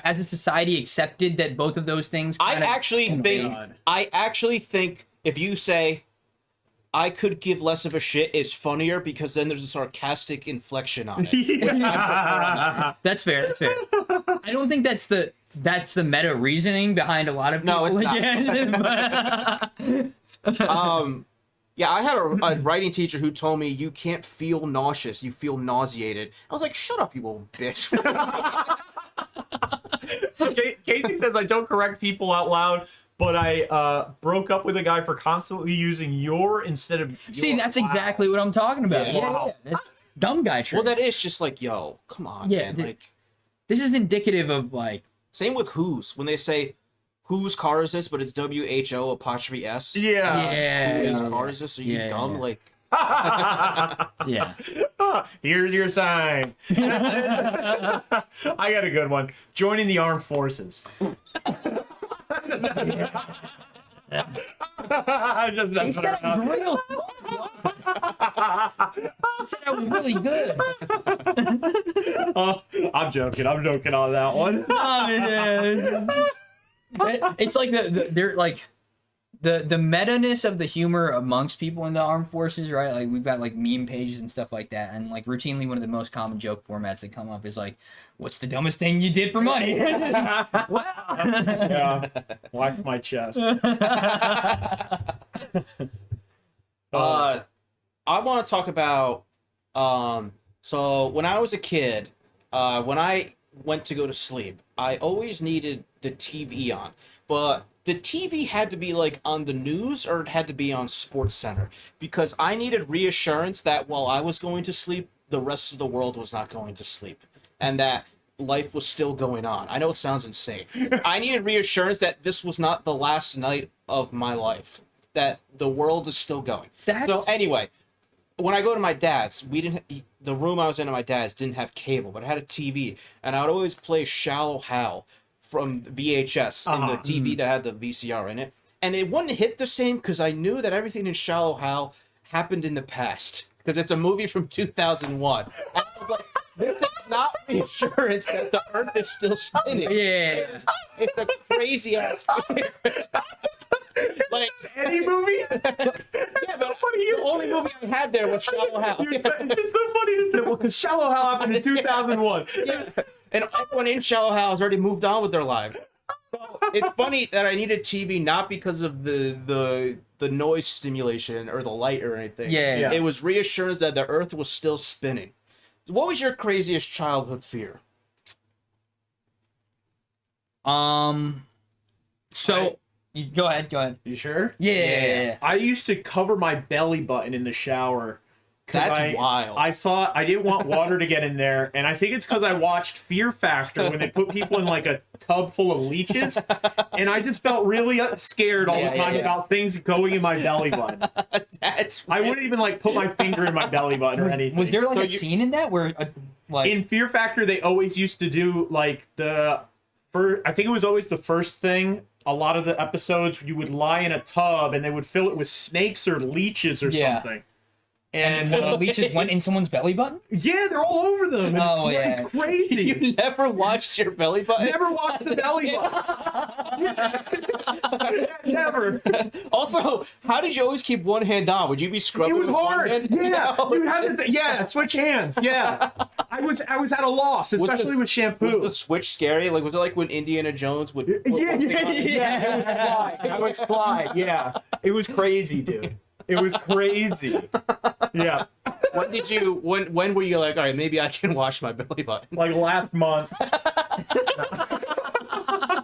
as a society accepted that both of those things. I actually think if you say I could give less of a shit is funnier, because then there's a sarcastic inflection on it. That's fair. I don't think that's the meta reasoning behind a lot of people. No, it's not. Yeah, I had a writing teacher who told me you can't feel nauseous, you feel nauseated. I was like, shut up, you little bitch. Casey says, I don't correct people out loud, but I broke up with a guy for constantly using your instead of your. See, that's exactly what I'm talking about. Yeah. That's dumb guy trait. Well, that is just like, yo, come on, man. Like, this is indicative of like. Same with whose. When they say, whose car is this, but it's WHO''S. Yeah. Whose car is this? Are you dumb? Like. Yeah. Here's your sign. I got a good one. Joining the armed forces. He's got a real. He said that was really good. I'm joking on that one. It's like they're like the meta-ness of the humor amongst people in the armed forces, right? Like we've got like meme pages and stuff like that, and like routinely one of the most common joke formats that come up is like, what's the dumbest thing you did for money? Wow. Yeah, whacked my chest. I want to talk about so when I was a kid, when I went to go to sleep, I always needed the TV on, but the TV had to be like on the news, or it had to be on Sports Center, because I needed reassurance that while I was going to sleep, the rest of the world was not going to sleep, and that life was still going on. I know it sounds insane. I needed reassurance that this was not the last night of my life, that the world is still going. So anyway, when I go to my dad's, the room I was in at my dad's didn't have cable, but it had a TV, and I would always play Shallow Hal from VHS in the TV that had the VCR in it, and it wouldn't hit the same because I knew that everything in Shallow Hal happened in the past because it's a movie from 2001. And I was like, this is not reassurance that the Earth is still spinning. Yeah. It's a crazy ass fear. Like Any movie? yeah, but the only movie I had there was Shallow Hal. It's so funny to say, well, because Shallow Hal happened in 2001. Yeah. And everyone in Shallow Hal has already moved on with their lives. So it's funny that I needed TV not because of the noise stimulation or the light or anything. Yeah. It was reassurance that the Earth was still spinning. What was your craziest childhood fear? So go ahead. You sure? Yeah. I used to cover my belly button in the shower. That's wild. I thought I didn't want water to get in there, and I think it's because I watched Fear Factor when they put people in like a tub full of leeches, and I just felt really scared all the time about things going in my belly button. I wouldn't even like put my finger in my belly button or anything. Was there like a scene in that where like in Fear Factor they always used to do like I think it was always the first thing. A lot of the episodes you would lie in a tub and they would fill it with snakes or leeches or something. And the leeches went in someone's belly button? Yeah, they're all over them. It's crazy. You never watched your belly button? Never watched the belly button. Never. Also, how did you always keep one hand on? Would you be scrubbing? It was with hard. One hand? Yeah, you had to. Switch hands. Yeah, I was at a loss, especially with shampoo. Was the switch scary? Like was it like when Indiana Jones would? Yeah. It was Clyde. Yeah, it was crazy, dude. It was crazy. Yeah. When were you like, all right, maybe I can wash my belly button? Like last month.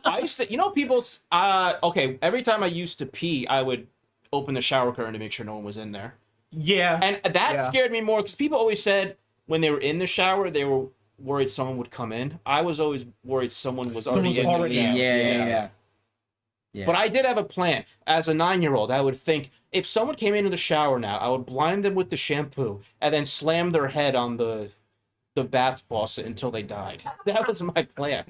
I used to, people, okay, every time I used to pee, I would open the shower curtain to make sure no one was in there. Yeah. And that scared me more because people always said when they were in the shower, they were worried someone would come in. I was always worried someone was already in. Yeah. But I did have a plan. As a 9-year-old, I would think, if someone came into the shower now, I would blind them with the shampoo and then slam their head on the bath faucet until they died. That was my plan.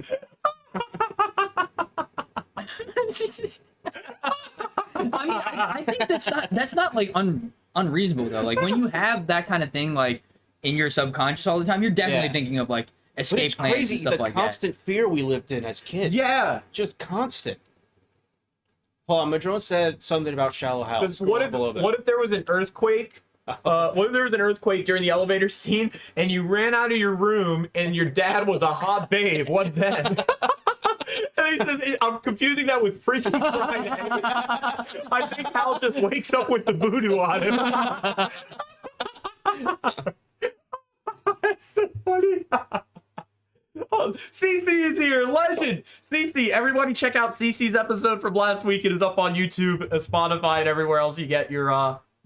I think that's not like unreasonable though. Like when you have that kind of thing like in your subconscious all the time, you're definitely thinking of like escape plans crazy, and stuff like that. the constant fear we lived in as kids. Yeah. Just constant. Paul Madrone said something about Shallow Hal. What if there was an earthquake? What if there was an earthquake during the elevator scene and you ran out of your room and your dad was a hot babe? What then? And he says, I'm confusing that with Freaky Friday. I think Hal just wakes up with the voodoo on him. That's so funny. Oh, CC is here, legend. CC, everybody check out CC's episode from last week. It is up on YouTube, Spotify, and everywhere else you get your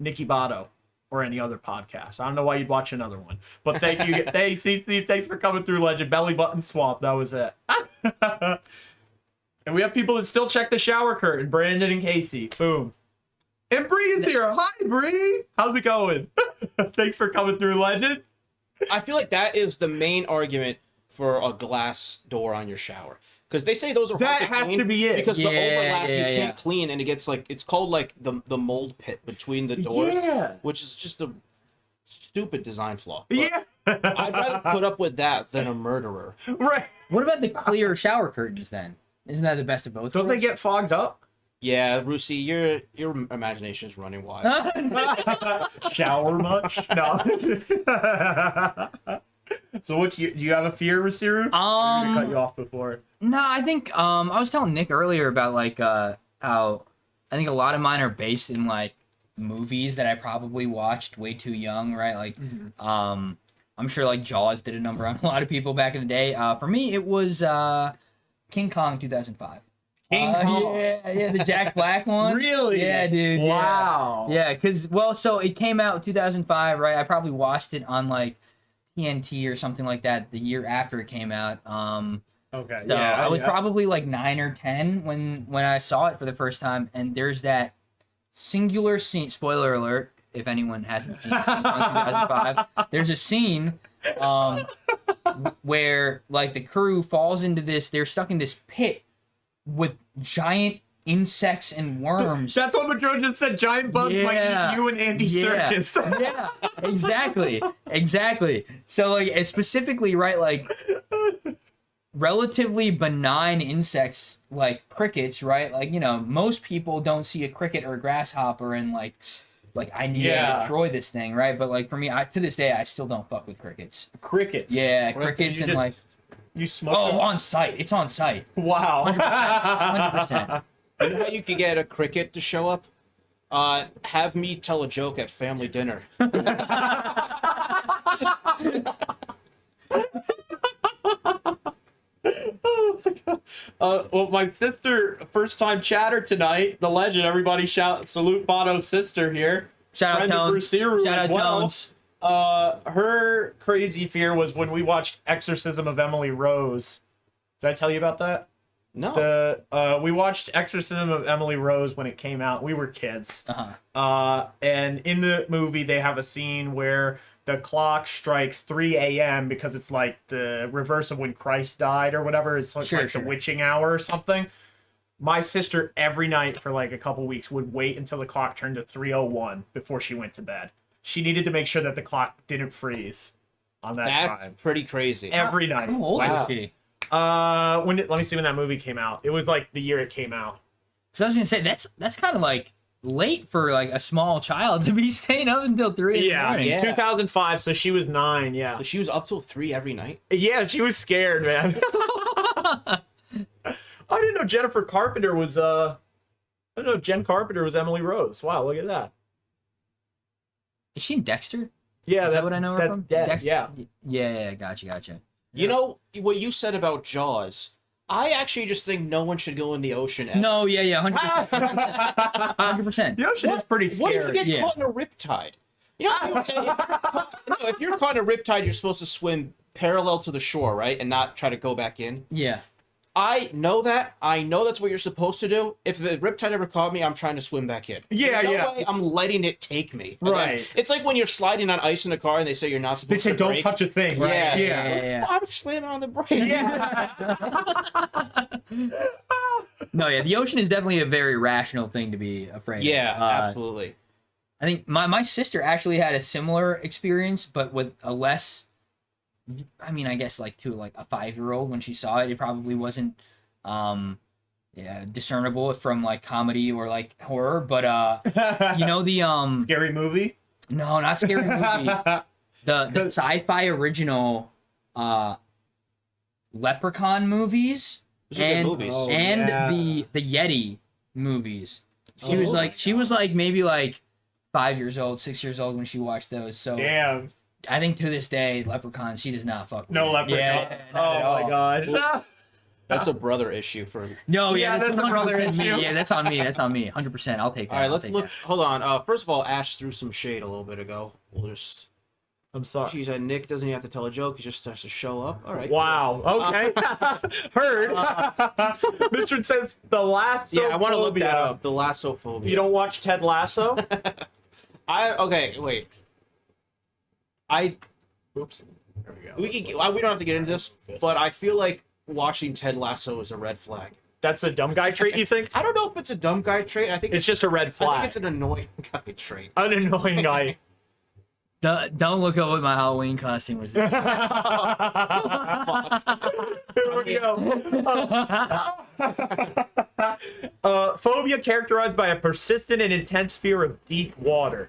NickyBato or any other podcast. I don't know why you'd watch another one, but thank you. Hey, CC, thanks for coming through, legend. Belly button swamp, that was it. And we have people that still check the shower curtain. Brandon and Casey, boom. And Bree is here. Hi, Bree. How's it going? Thanks for coming through, legend. I feel like that is the main argument for a glass door on your shower, because they say those are hard That has to be it. because the overlap you can't clean, and it gets like it's called like the mold pit between the doors, which is just a stupid design flaw. But I'd rather put up with that than a murderer. Right. What about the clear shower curtains then? Isn't that the best of both? Don't they get fogged up? Yeah, Rusi, your imagination is running wild. Shower much? No. So do you have a fear, Rusiru? I'm gonna cut you off before. No, I think I was telling Nick earlier about like how I think a lot of mine are based in like movies that I probably watched way too young, right? Like I'm sure like Jaws did a number on a lot of people back in the day. For me it was King Kong 2005. King Kong. Yeah, the Jack Black one. Really? Yeah, dude. Wow. Yeah, because so it came out in 2005, right? I probably watched it on like TNT or something like that the year after it came out. Okay. So I was probably like 9 or 10 when I saw it for the first time, and there's that singular scene. Spoiler alert! If anyone hasn't seen it, 2005, there's a scene where like the crew falls into this. They're stuck in this pit with giant insects and worms. That's what Madro just said. Giant bugs might eat you and Andy Serkis. Yeah, exactly. So like, specifically, right, like relatively benign insects like crickets, right? Like, you know, most people don't see a cricket or a grasshopper and like I need to destroy this thing, right? But like for me, to this day, I still don't fuck with crickets. Crickets? Yeah, crickets and like... You smoke them? on site. It's on site. Wow. 100%. You know how you could get a cricket to show up? Have me tell a joke at family dinner. Well, my sister, first time chatter tonight, the legend, everybody salute Bato's sister here. Shout out Tones. Rusiru Shout out Tones. Her crazy fear was when we watched Exorcism of Emily Rose. Did I tell you about that? No. We watched Exorcism of Emily Rose when it came out. We were kids. And in the movie, they have a scene where the clock strikes 3 a.m. because it's like the reverse of when Christ died or whatever. It's like, the witching hour or something. My sister, every night for like a couple weeks, would wait until the clock turned to 3:01 before she went to bed. She needed to make sure that the clock didn't freeze on that time. That's pretty crazy. Every night. How old is she? Let me see when that movie came out. It was like the year it came out. So I was gonna say that's kind of like late for like a small child to be staying up until 3 in the morning. Yeah. 2005, so she was 9. Yeah. So she was up till 3 every night? Yeah, she was scared, man. I didn't know Jennifer Carpenter was I didn't know Jen Carpenter was Emily Rose. Wow, look at that. Is she in Dexter? Yeah, Is that what I know her from? Dexter? Yeah. Yeah, gotcha. You know, what you said about Jaws, I actually just think no one should go in the ocean ever. No, 100%. 100%. The ocean is pretty What scary. if you get caught in a riptide? You know, if you're caught in a riptide, you're supposed to swim parallel to the shore, right? And not try to go back in. Yeah. I know that. I know that's what you're supposed to do. If the riptide ever caught me, I'm trying to swim back in. Yeah, no way I'm letting it take me. And right. then, it's like when you're sliding on ice in a car and they say you're not supposed to They say don't brake. touch a thing. Right? Yeah. Oh, I'm slamming on the brake. Yeah. No, yeah, the ocean is definitely a very rational thing to be afraid of. Yeah, absolutely. I think my sister actually had a similar experience, but with a less... I mean, I guess like to like a 5-year-old when she saw it, it probably wasn't discernible from like comedy or like horror, but you know the Scary Movie? No, not Scary Movie. The sci-fi original Leprechaun movies and the Yeti movies. She was like maybe like 5 years old, 6 years old when she watched those. So damn. I think to this day, Leprechaun, she does not fuck with No it. Leprechaun. Yeah, oh my gosh. That's a brother issue for... No, that's a brother issue. Yeah, that's on me. 100%. I'll take that. All right, let's look. Hold on. First of all, Ash threw some shade a little bit ago. We'll just... I'm sorry. She said Nick doesn't have to tell a joke. He just has to show up. All right. Wow. Okay. Heard. Mr. says the lasso. Yeah, I want to look that up. The lassophobia. You don't watch Ted Lasso? Okay, wait. Oops. There we go. We don't have to get into this, but I feel like watching Ted Lasso is a red flag. That's a dumb guy trait, you think? I don't know if it's a dumb guy trait. I think It's just a red I flag. think it's an annoying guy trait. An annoying guy. Don't look up what my Halloween costume was. Here we go. Phobia characterized by a persistent and intense fear of deep water.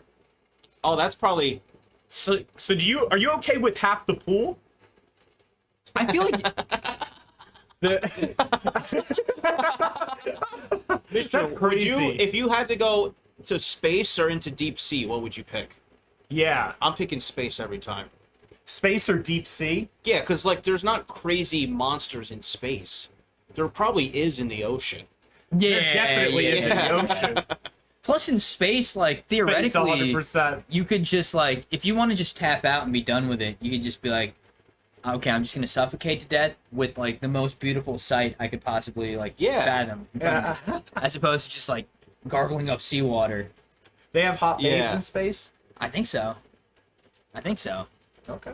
Oh, that's probably... So are you okay with half the pool? I feel like That's crazy. If you had to go to space or into deep sea, what would you pick? Yeah. I'm picking space every time. Space or deep sea? Yeah, because like there's not crazy monsters in space. There probably is in the ocean. There definitely is in the ocean. Plus in space, like theoretically, 100%. you could just like, if you want to just tap out and be done with it, you could just be like, okay, I'm just gonna suffocate to death with like the most beautiful sight I could possibly like fathom, in front of me, as opposed to just like gargling up seawater. They have hot babes in space? I think so. Okay.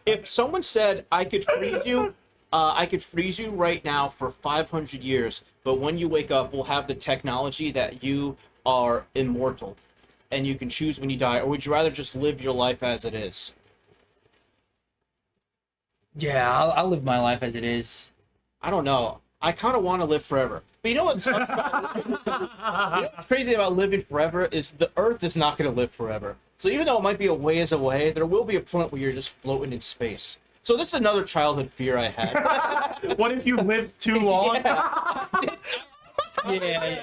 If someone said I could freeze you right now for 500 years, but when you wake up, we'll have the technology that you are immortal, and you can choose when you die, or would you rather just live your life as it is? Yeah, I'll live my life as it is. I don't know. I kind of want to live forever. But you know what sucks about you know what's crazy about living forever is the Earth is not going to live forever. So even though it might be a ways away, there will be a point where you're just floating in space. So this is another childhood fear I had. What if you live too long? Yeah.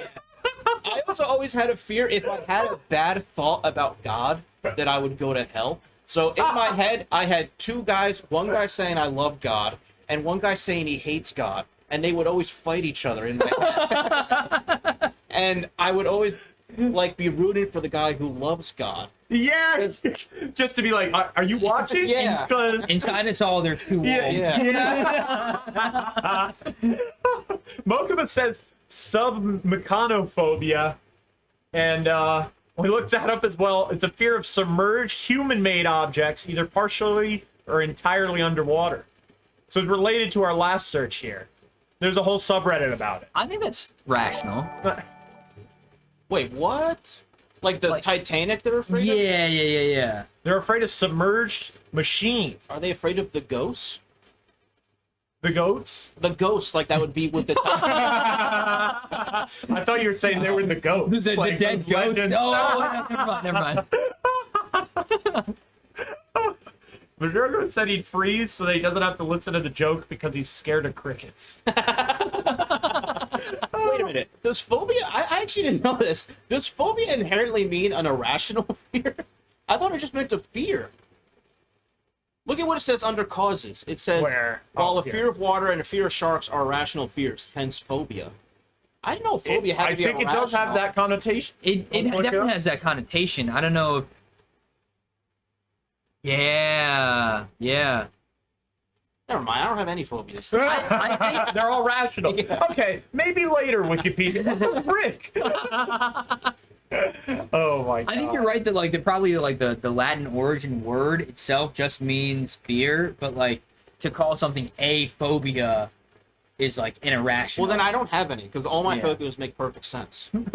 I also always had a fear if I had a bad thought about God that I would go to hell. So in my head, I had two guys, one guy saying I love God, and one guy saying he hates God. And they would always fight each other in my head. And I would always like be rooting for the guy who loves God. Yeah, just to be like, are you watching? Yeah. Inside us all, there's two walls. Yeah. Mokuma says submechanophobia, and we looked that up as well. It's a fear of submerged human-made objects, either partially or entirely underwater. So it's related to our last search here. There's a whole subreddit about it. I think that's rational. Wait, what? Like the Titanic they're afraid of? Yeah. They're afraid of submerged machines. Are they afraid of the ghosts? The goats? The ghosts, like that would be with the I thought you were saying they were the goats. The like dead those ghost. legends. No, never mind. Rusiru said he'd freeze so that he doesn't have to listen to the joke because he's scared of crickets. Wait a minute. Does phobia... I actually didn't know this. Does phobia inherently mean an irrational fear? I thought it just meant a fear. Look at what it says under causes. It says, Where? while a here. fear of water and a fear of sharks are rational fears, hence phobia. I didn't know phobia had to be I think it does have that connotation. It definitely has that connotation. I don't know if... Yeah. Never mind, I don't have any phobias. They're all rational. Yeah. Okay, maybe later, Wikipedia. What the frick? Oh my god. I think you're right that probably the Latin origin word itself just means fear, but like to call something a phobia is like an irrational. Well, then I don't have any, because all my Yeah. phobias make perfect sense. Look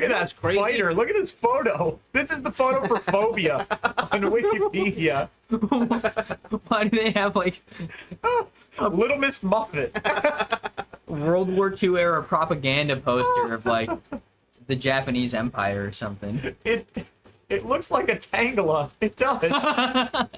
at that That's crazy. spider. Look at this photo. This is the photo for phobia on Wikipedia. Why do they have like Little Miss Muffet. World War II era propaganda poster of like the Japanese Empire or something? It looks like a Tangela. It does.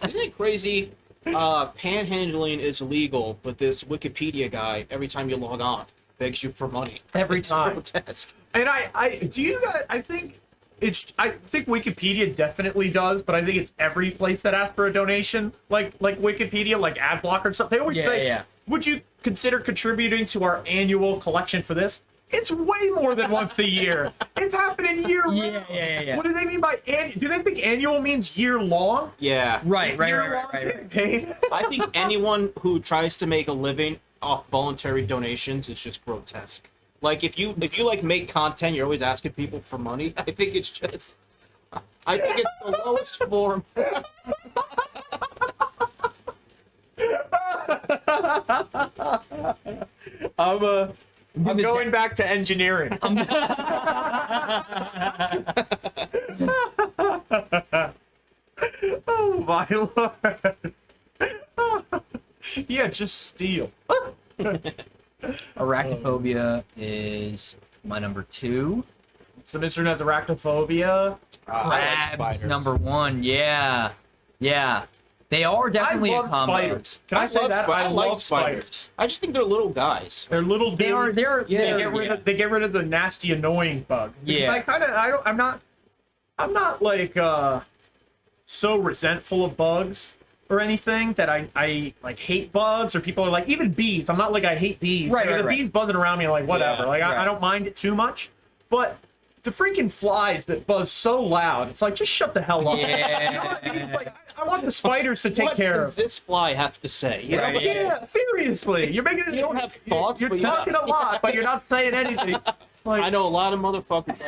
Isn't it crazy? Panhandling is legal, but this Wikipedia guy, every time you log on, begs you for money. Every It's time. grotesque. And I think Wikipedia definitely does, but I think it's every place that asks for a donation, like Wikipedia, like ad block or something. They always say, Yeah. would you consider contributing to our annual collection for this? It's way more than once a year. It's happening year round. Yeah. What do they mean by annual? Do they think annual means year long? Yeah. Right. Campaign? I think anyone who tries to make a living off voluntary donations is just grotesque. Like if you like make content, you're always asking people for money. I think it's the lowest form. I'm going back to engineering. Oh my lord. Yeah, just steal. Arachnophobia is my number 2. So Mr. has arachnophobia. I like Crabs, spiders. number 1. Yeah. They are definitely I a love combo. spiders. Can I say that? I like love spiders. I just think they're little guys. They're little dudes. They're They get rid of the nasty, annoying bug. Because Yeah. I'm not like so resentful of bugs or anything that I like hate bugs, or people are like, even bees. I'm not like I hate bees. Right, Like, right, the right. bees buzzing around me, like whatever. Yeah, like I right. don't mind it too much. But the freaking flies that buzz so loud, it's like, just shut the hell up. Yeah. You know what I mean? It's like, I want the spiders to take What care does of. this fly have to say? You know, Right, like, Yeah, seriously. You're making it. You don't have thoughts, You're but you talking a lot, but you're not saying anything. Like, I know a lot of motherfuckers.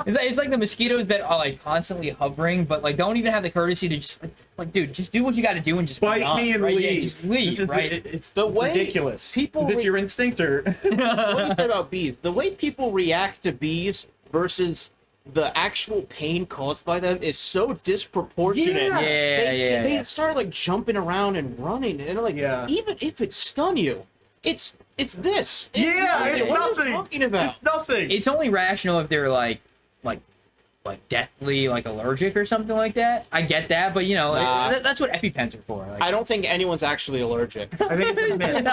It's like the mosquitoes that are like constantly hovering, but like don't even have the courtesy to just dude, just do what you got to do and just Bite be on, me and right? leave. Yeah, just leave, right? It's The way ridiculous. people Is this your instinct or? What do you say about bees? The way people react to bees versus the actual pain caused by them is so disproportionate. Yeah. They start like jumping around and running, and like even if it stun you, it's this. It's what are you nothing. talking about? It's nothing. It's only rational if they're like deathly like allergic or something like that. I get that, but you know, that's what EpiPens are for. Like, I don't think anyone's actually allergic. I think it's a myth.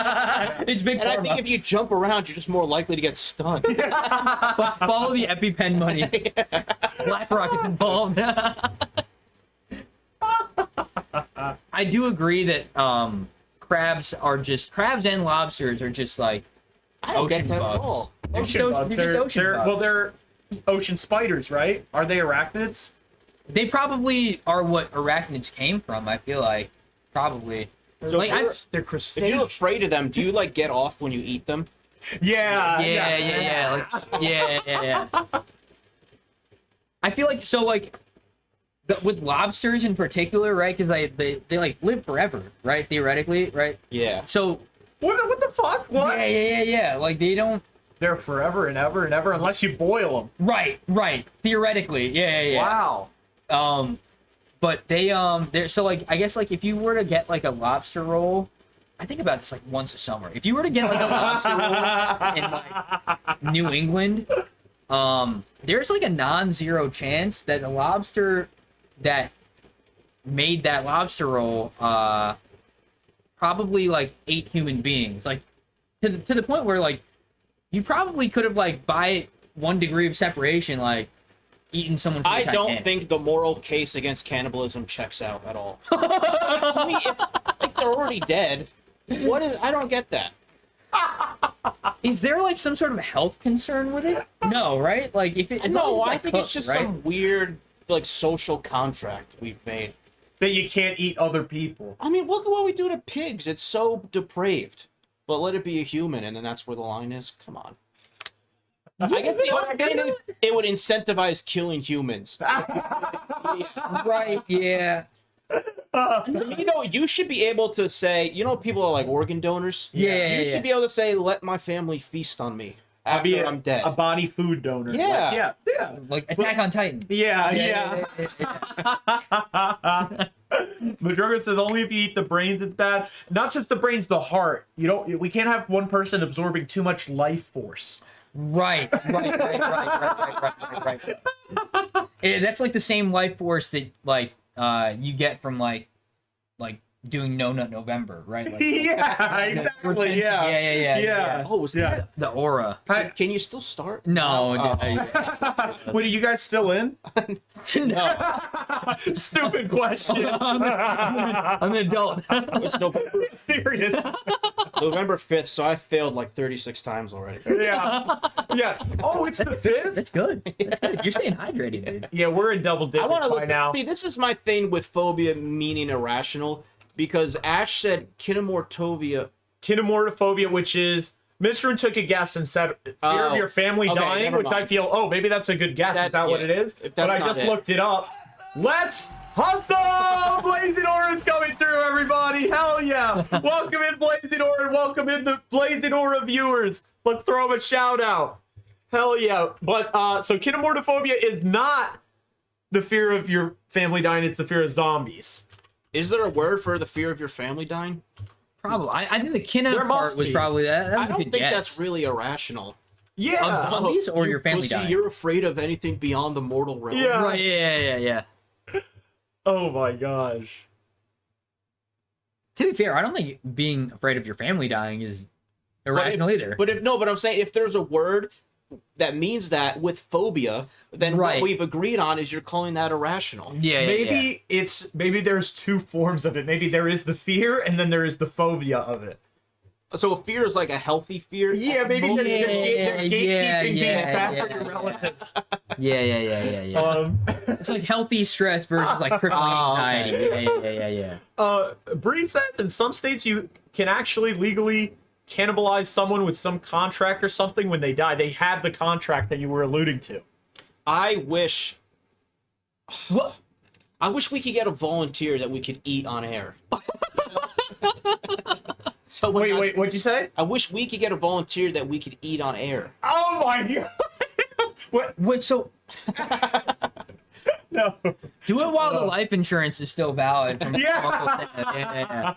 It's big And pharma. I think if you jump around, you're just more likely to get stunned. Follow the EpiPen money. BlackRock is involved. I do agree that crabs and lobsters are just like I don't ocean get that bugs. at all. They're just Ocean bugs. they're just ocean bugs. Well, they're ocean spiders, right? Are they arachnids? They probably are what arachnids came from. I feel like probably. So Like, if They're you're crustaceans. afraid of them, do you like get off when you eat them? Yeah. I feel like so like with lobsters in particular, right? Because they like live forever, right? Theoretically, right? Yeah. So What the fuck? What? yeah. Like they don't. They're forever and ever and ever unless you boil them. Right. Theoretically, yeah. Wow. But they're so like I guess like if you were to get like a lobster roll, I think about this like once a summer. If you were to get like a lobster roll in like New England, there's like a non-zero chance that a lobster that made that lobster roll probably like ate human beings, like to the point where like you probably could have like by 1 degree of separation like eaten someone from the I don't Titanic. think the moral case against cannibalism checks out at all. To me, if they're already dead, I don't get that. Is there like some sort of health concern with it? No, right? Like if it No, I think it's just right? some weird like social contract we've made. That you can't eat other people. I mean, look at what we do to pigs. It's so depraved. But let it be a human, and then that's where the line is. Come on. I guess the other thing is it would incentivize killing humans. Right, yeah. You know, you should be able to say, you know, people are like organ donors. Yeah, You should be able to say, let my family feast on me after I'm dead. A body food donor. Yeah. Yeah. Like Attack on Titan. Yeah. Madruga says only if you eat the brains it's bad. Not just the brains, the heart. We can't have one person absorbing too much life force. Right. That's like the same life force that like you get from like doing No Nut November, right? Like, Yeah, exactly. Yeah. Oh, was that? the aura. Can you still start? No, What are you guys still in? no. Stupid question. I'm an adult. It's November, Serious. November 5th, so I failed like 36 times already. Yeah. Oh, it's the 5th? That's good. You're staying hydrated, dude. Yeah, we're in double I digits want to by now. see. This is my thing with phobia meaning irrational, because Ash said kinemorphobia. Kinemorphophobia, which is Mr. took a guess and said fear of your family okay, dying, never which I mind. feel, maybe that's a good guess. Is that what it is? If that's But I not just it. looked it up. Let's hustle! Blazing Aura's coming through, everybody. Hell yeah. Welcome in, Blazing Aura. Welcome in the Blazing Aura viewers. Let's throw them a shout out. Hell yeah. But, so kinemorphophobia is not the fear of your family dying. It's the fear of zombies. Is there a word for the fear of your family dying? Probably. I think the Kinna There part must was be. probably that. That I was a don't good think guess. that's really irrational. Yeah. Of zombies or your family pussy, dying? You're afraid of anything beyond the mortal realm. Yeah. Right, yeah. Oh my gosh. To be fair, I don't think being afraid of your family dying is irrational either. But I'm saying if there's a word that means that with phobia, then Right. what we've agreed on is you're calling that irrational. yeah. Maybe there's two forms of it. Maybe there is the fear and then there is the phobia of it. So a fear is like a healthy fear. Yeah, maybe they're gatekeeping being bad for your yeah. relatives. Yeah. It's like healthy stress versus like crippling anxiety. Yeah. Bree says in some states you can actually legally cannibalize someone with some contract or something when they die. They have the contract that you were alluding to. I wish. What? I wish we could get a volunteer that we could eat on air. So wait, what'd you say? I wish we could get a volunteer that we could eat on air. Oh my god! What? Wait, so No. do it while the life insurance is still valid. From Yeah.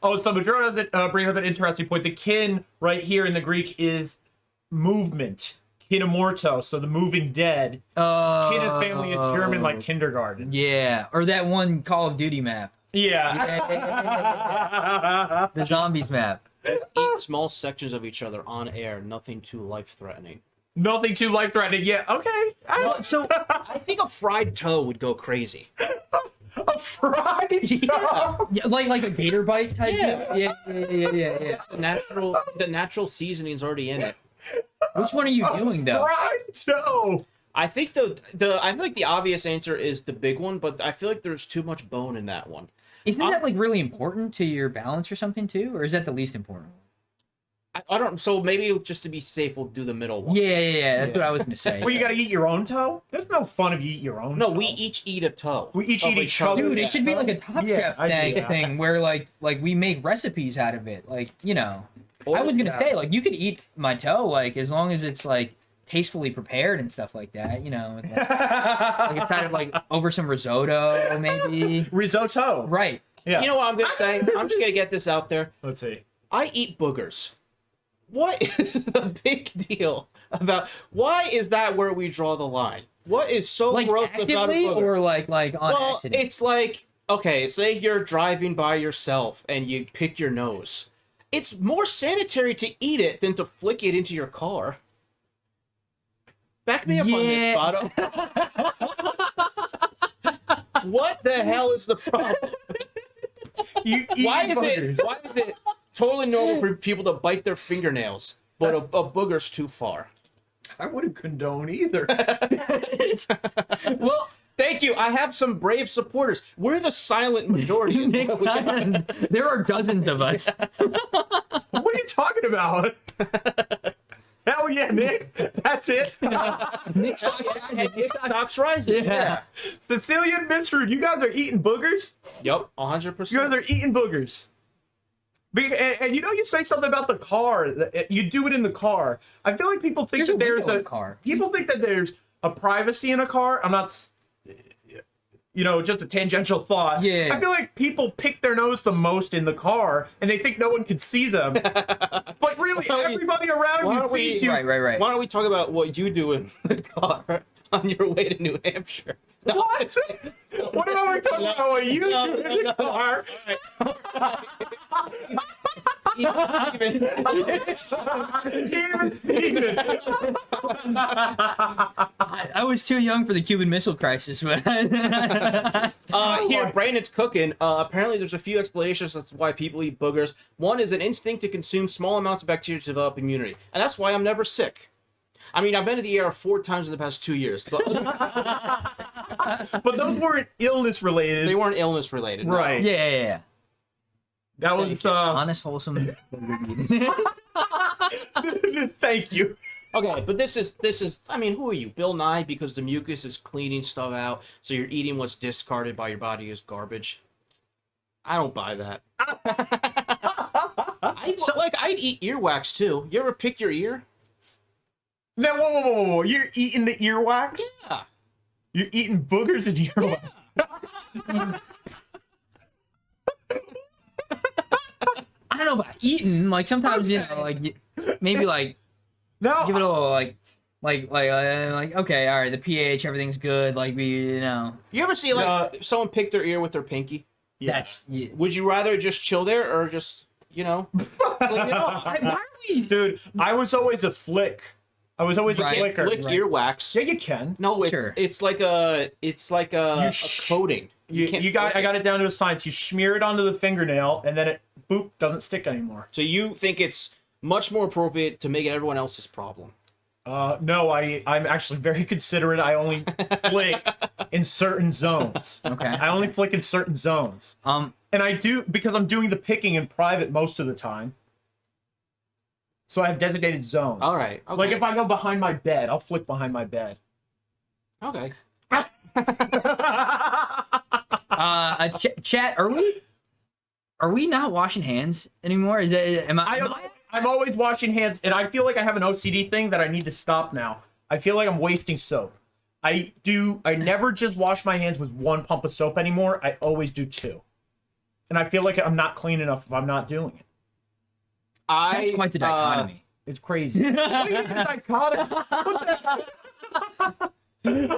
Oh, so Maduro brings up an interesting point. The kin right here in the Greek is movement. Kinemorto, so the moving dead. Kin is family is German, like kindergarten. Yeah, or that one Call of Duty map. Yeah. The zombies map. Eat small sections of each other on air, nothing too life-threatening. Nothing too life-threatening. Yeah, okay. So I think a fried toe would go crazy. A fried toe? yeah, like a gator bite type. Yeah. Yeah. The natural seasoning's already in it. Which one are you doing though? Fried toe. I think I feel like the obvious answer is the big one, but I feel like there's too much bone in that one. Isn't that like really important to your balance or something too, or is that the least important one? I don't. So maybe just to be safe, we'll do the middle one. Yeah. That's what I was gonna say. Well, you gotta eat your own toe? There's no fun if you eat your own toe. No, we each eat a toe. We each of eat each other. Dude, it should be like a Top Chef Yeah. thing where like we make recipes out of it. Like, you know. Or- I was gonna say, like, you could eat my toe, like, as long as it's like tastefully prepared and stuff like that, you know. With, like it's kind of like over some risotto, maybe. Risotto. Right. Yeah. You know what I'm gonna say? I'm just gonna get this out there. Let's see. I eat boogers. What is the big deal about? Why is that where we draw the line? What is so Like gross about a actively booger? or like on Well, accident? it's like, okay, say you're driving by yourself and you pick your nose. It's more sanitary to eat it than to flick it into your car. Back me up on this, Bato. What the hell is the problem? Why is it totally normal for people to bite their fingernails, but a booger's too far? I wouldn't condone either. Well, thank you. I have some brave supporters. We're the silent majority. There are dozens of us. What are you talking about? Hell yeah, Nick. That's it. Nick Stock's rising. Yeah. Sicilian Misrude, you guys are eating boogers? Yep, You 100%. guys are eating boogers. And you know, you say something about the car. You do it in the car. I feel like people think that there's a car. People think that there's a privacy in a car. I'm not, you know, just a tangential thought. Yeah. I feel like people pick their nose the most in the car, and they think no one can see them. But really, everybody around you sees you. Right. Why don't we talk about what you do in the car on your way to New Hampshire? No, What? What am I talking about? What you do in the car? Even Steven. I was too young for the Cuban Missile Crisis, but Here, Brandon's cooking. Apparently, there's a few explanations as to why people eat boogers. One is an instinct to consume small amounts of bacteria to develop immunity, and that's why I'm never sick. I mean, I've been to the ER 4 times in the past 2 years, but But those weren't illness related. they weren't illness related. no. Right. yeah. That was Honest, wholesome. Thank you. Okay, but this is. I mean, who are you, Bill Nye? Because the mucus is cleaning stuff out, so you're eating what's discarded by your body as garbage. I don't buy that. I'd eat earwax too. You ever pick your ear? Now, whoa. You're eating the earwax? Yeah. You're eating boogers and earwax? I don't know about eating. Like sometimes, you know, like maybe like No. give it a little like okay, all right, the pH, everything's good. Like we, you know, You ever see someone pick their ear with their pinky? that's yeah. Would you rather just chill there or just clean it off? Why are we? Dude, I was always a flick. I was always a Right. flicker. Flick earwax. Yeah, you can. No, Sure. it's like a coating. You got. I got it down to a science. You smear it onto the fingernail, and then it boop doesn't stick anymore. So you think it's much more appropriate to make it everyone else's problem? No, I'm actually very considerate. I only flick in certain zones. Okay. I only flick in certain zones. And I do because I'm doing the picking in private most of the time. So I have designated zones. All right. Okay. Like if I go behind my bed, I'll flick behind my bed. Okay. Chat, are we not washing hands anymore? Is that I'm always washing hands, and I feel like I have an OCD thing that I need to stop now. I feel like I'm wasting soap. I never just wash my hands with one pump of soap anymore. I always do 2. And I feel like I'm not clean enough if I'm not doing it. That's quite the dichotomy. It's crazy. What do you mean dichotomy?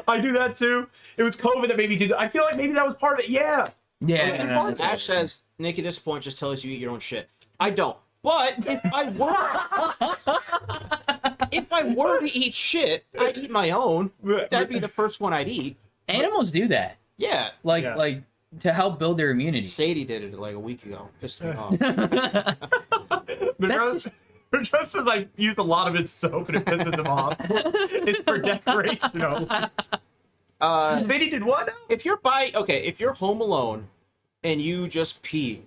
I do that too. It was COVID that made me do that. I feel like maybe that was part of it. Yeah. Yeah. Ash says, Nick, at this point, just tell us you eat your own shit. I don't. But if I were to eat shit, I'd eat my own. That'd be the first one I'd eat. Animals do that. Yeah. Like to help build their immunity. Sadie did it like a week ago. Pissed me off. But just as I use a lot of his soap and it pisses him off. It's for decoration only. Sadie did what? If you're home alone and you just pee,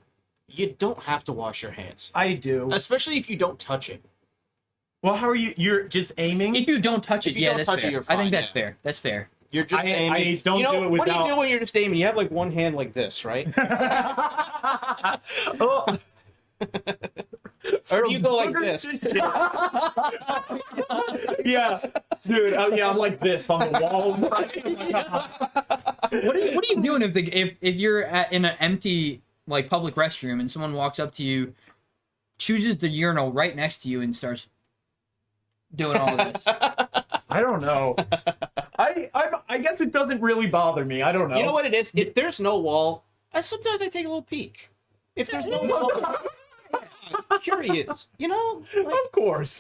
you don't have to wash your hands. I do. Especially if you don't touch it. Well, how are you? You're just aiming? If you don't touch it, that's fair. You're fine, I think that's fair. That's fair. You're just aiming. I don't do it without... What do you do when you're just aiming? You have like one hand like this, right? Oh. Or do you go like this? Yeah, dude. I'm like this on the wall. What are you doing if you're in an empty like public restroom and someone walks up to you, chooses the urinal right next to you, and starts doing all this? I don't know. I guess it doesn't really bother me. I don't know. You know what it is? If there's no wall, sometimes I take a little peek. If there's no wall, I'm curious. You know? Like, of course.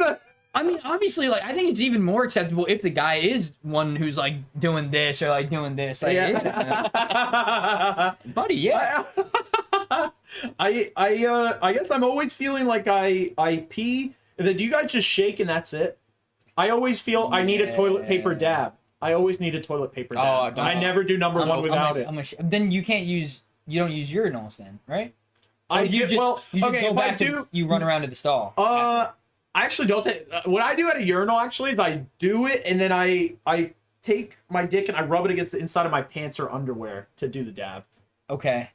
I mean, obviously, like I think it's even more acceptable if the guy is one who's like doing this or like doing this. Like, yeah. Buddy, yeah. I guess I'm always feeling like I pee, and then do you guys just shake and that's it? I always feel I need a toilet paper dab. I always need a toilet paper dab. I never do number one without it. Then you don't use urinals then, right? I do. If I do, you run around to the stall. I actually don't take. What I do at a urinal actually is I do it and then I take my dick and I rub it against the inside of my pants or underwear to do the dab. Okay.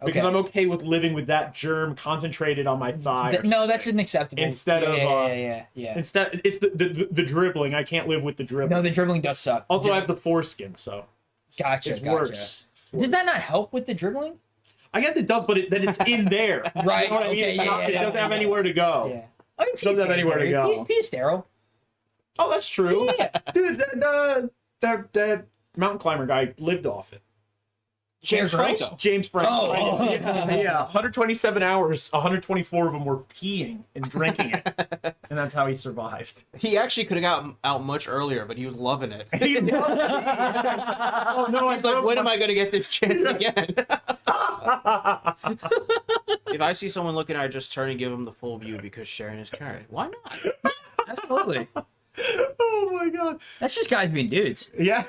Because I'm okay with living with that germ concentrated on my thigh. No, that's unacceptable. Instead of yeah. Instead, it's the dribbling. I can't live with the dribbling. No, the dribbling does suck. Also, I have the foreskin, so gotcha. It's worse. Does that not help with the dribbling? I guess it does, but then it's in there. Right. You know what I mean? It doesn't have anywhere to go. Yeah. I mean, it doesn't have anywhere to go. Pee is sterile. Oh, that's true. Yeah. Dude, that mountain climber guy lived off it. James Franco. James Franco. Oh. Yeah. 127 hours, 124 of them were peeing and drinking it. And that's how he survived. He actually could have gotten out much earlier, but he was loving it. He loved it. Oh, no, He's like, when am I going to get this chance again? If I see someone looking, I just turn and give him the full view because Sharon is carried. Why not? Absolutely. Oh, my God. That's just guys being dudes. Yeah.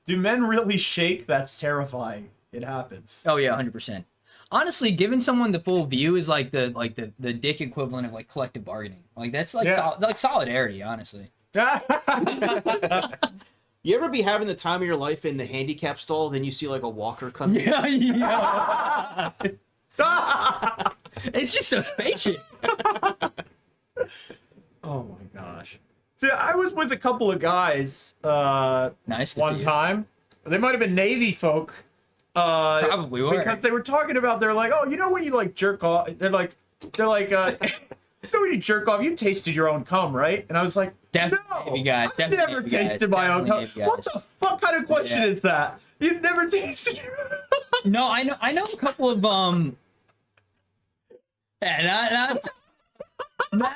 Do men really shake? That's terrifying. It happens. Oh yeah, 100%. Honestly, giving someone the full view is like the dick equivalent of like collective bargaining. Like that's like like solidarity, honestly. You ever be having the time of your life in the handicap stall, then you see like a walker come in? Yeah. It's just so spacious. Oh my gosh. See, I was with a couple of guys nice one time. They might have been Navy folk. Probably were. Because they were talking about, they're like, oh, you know when you like jerk off, they're like, you know when you jerk off, you tasted your own cum, right? And I was like, definitely, no, guys. I've never tasted my own cum. What the fuck kind of question is that? You've never tasted your No, I know a couple of now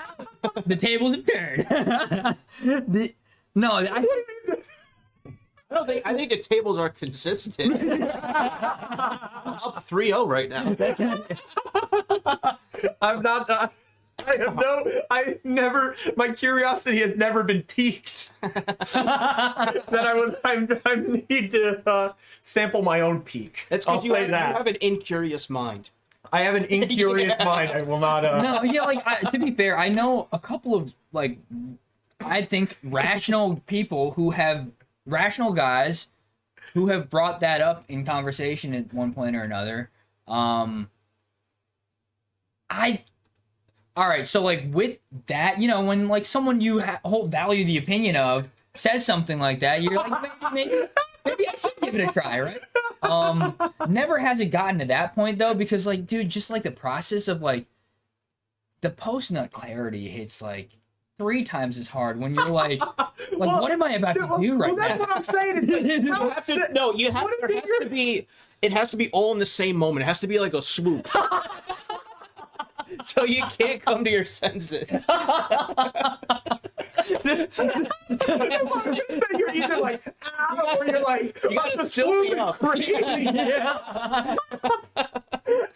the tables have turned. I think the tables are consistent. Up 3-0 right now. My curiosity has never been piqued. That I need to sample my own peak. That's because you have an incurious mind. I have an incurious mind. I will not. No, yeah, like to be fair, I know a couple of like, I think rational guys who have brought that up in conversation at one point or another. All right, so like with that, you know, when like someone you value the opinion of says something like that, you're like, maybe I should give it a try, right? Never has it gotten to that point though, because like, dude, just like the process of like the post-nut clarity hits like 3 times as hard when you're like, well, what am I about to do right now? That's what I'm saying. It has to be all in the same moment. It has to be like a swoop. So you can't come to your senses. You're either like, ow, or you're like, you gotta still be up. Yeah.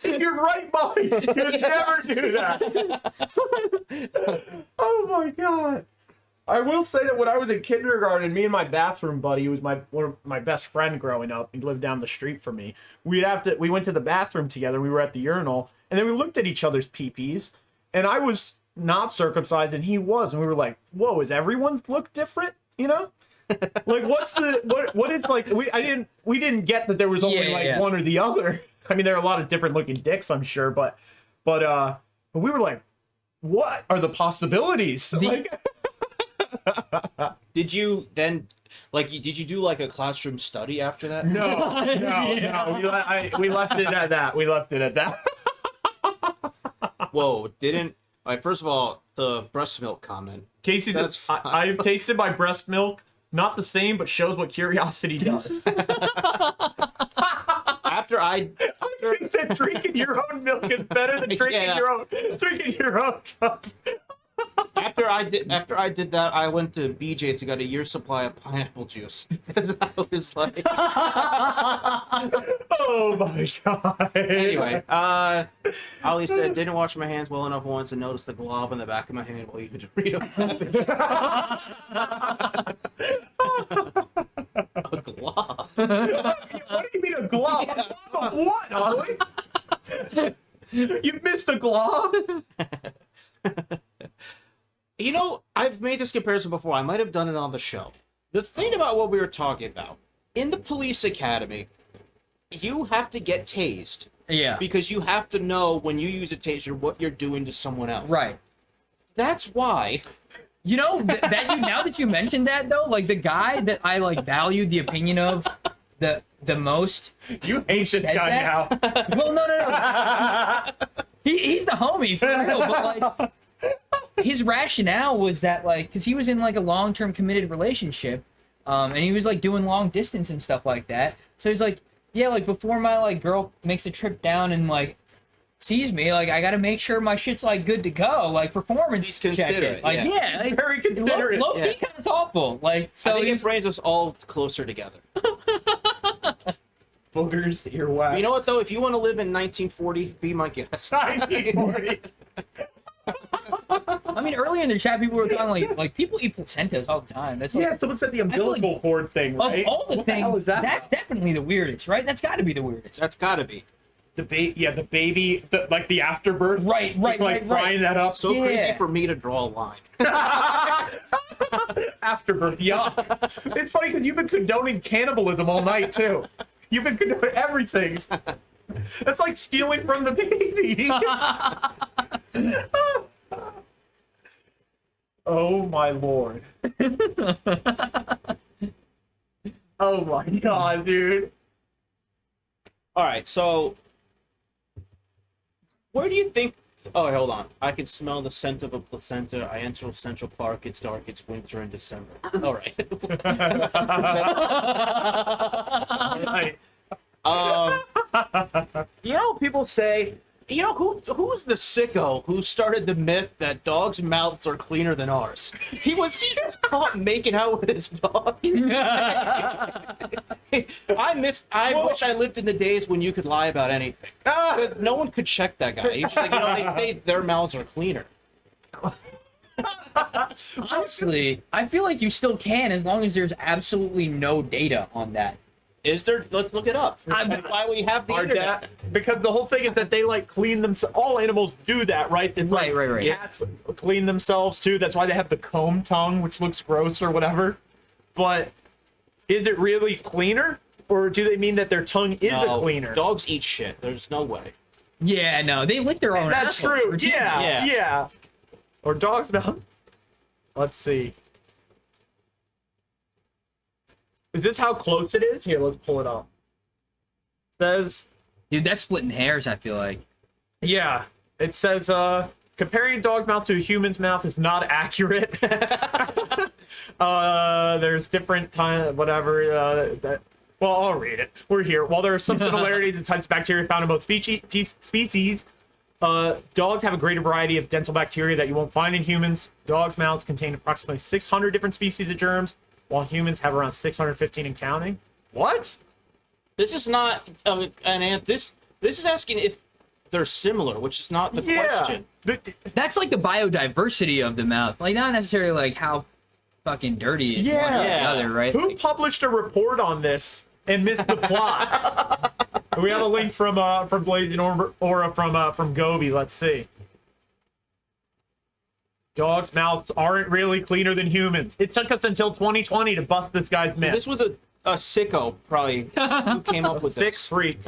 In your right mind, you'd never do that. Oh my god. I will say that when I was in kindergarten, me and my bathroom buddy, who was my best friend growing up, he lived down the street from me. We went to the bathroom together. We were at the urinal, and then we looked at each other's pee-pees, and I was not circumcised, and he was, and we were like, "Whoa, is everyone's look different?" You know, like what is like we didn't get that there was only one or the other. I mean, there are a lot of different looking dicks, I'm sure, but we were like, what are the possibilities? Did you then, did you do like a classroom study after that? No. We left it at that. Whoa, didn't. All right, first of all, the breast milk comment. Casey says, I've tasted my breast milk. Not the same, but shows what curiosity does. I think that drinking your own milk is better than drinking your own cup. After I did that, I went to BJ's to get a year's supply of pineapple juice because I was like, oh my god. Anyway, Ali said, didn't wash my hands well enough once and noticed the glob on the back of my hand while eating Dorito. A glob. What do you mean a glob? Yeah. A glob of what, Ollie? You missed a glob? You know, I've made this comparison before. I might have done it on the show. The thing about what we were talking about, in the police academy, you have to get tased. Yeah. Because you have to know when you use a taser what you're doing to someone else. Right. That's why. You know, now that you mentioned that though, like the guy that I like valued the opinion of the most. You hate this guy now. Well, no. He's the homie for real, but like his rationale was that like because he was in like a long-term committed relationship, and he was like doing long distance and stuff like that. So he's like, yeah, like before my like girl makes a trip down and like sees me, like I gotta make sure my shit's like good to go, like performance check it. Like like, very considerate, low key kind of thoughtful. Like so, I think it brings us all closer together. Boogers, earwax. You know what though? If you want to live in 1940, be my guest. 1940. I mean, earlier in the chat, people were talking like people eat placentas all the time. That's like, someone said the umbilical cord thing, right? Of all the what things, the hell is that? That's definitely the weirdest, right? That's got to be the weirdest. That's got to be. The baby, like the afterbirth. Right. Frying that up. So crazy for me to draw a line. Afterbirth, yuck. It's funny because you've been condoning cannibalism all night too. You've been condoning everything. That's like stealing from the baby. Oh my lord. Oh my god, dude. All right, so where do you think? Oh, hold on. I can smell the scent of a placenta. I enter Central Park. It's dark. It's winter in December. All right. Right. You know, people say, you know, who's the sicko who started the myth that dogs' mouths are cleaner than ours? He just caught making out with his dog. I wish I lived in the days when you could lie about anything. Because no one could check that guy. He's like, you know, they say their mouths are cleaner. Honestly, I feel like you still can as long as there's absolutely no data on that. Is there? Let's look it up. That's why we have the internet. Because the whole thing is that they like clean themselves. All animals do that, right? It's Right. Cats clean themselves too. That's why they have the comb tongue, which looks gross or whatever. But is it really cleaner, or do they mean that their tongue is a cleaner? Dogs eat shit. There's no way. Yeah, no, they lick their own. That's true. Yeah. Yeah. Or dogs now. Let's see. Is this how close it is? Here, let's pull it up. It says, Dude, that's splitting hairs, I feel like. yeah. It says, comparing a dog's mouth to a human's mouth is not accurate. There's different time, whatever. Well, I'll read it. We're here. While there are some similarities in types of bacteria found in both species, dogs have a greater variety of dental bacteria that you won't find in humans. Dogs' mouths contain approximately 600 different species of germs, while humans have around 615 and counting. What? This is not this is asking if they're similar, which is not the question. That's like the biodiversity of the mouth. Like, not necessarily like how fucking dirty it's one or the other, right? Who published a report on this and missed the plot? We have a link from Blazing Aura from Gobi. Let's see. Dogs' mouths aren't really cleaner than humans. It took us until 2020 to bust this guy's myth. This was a sicko, probably, who came up with Thick this. freak.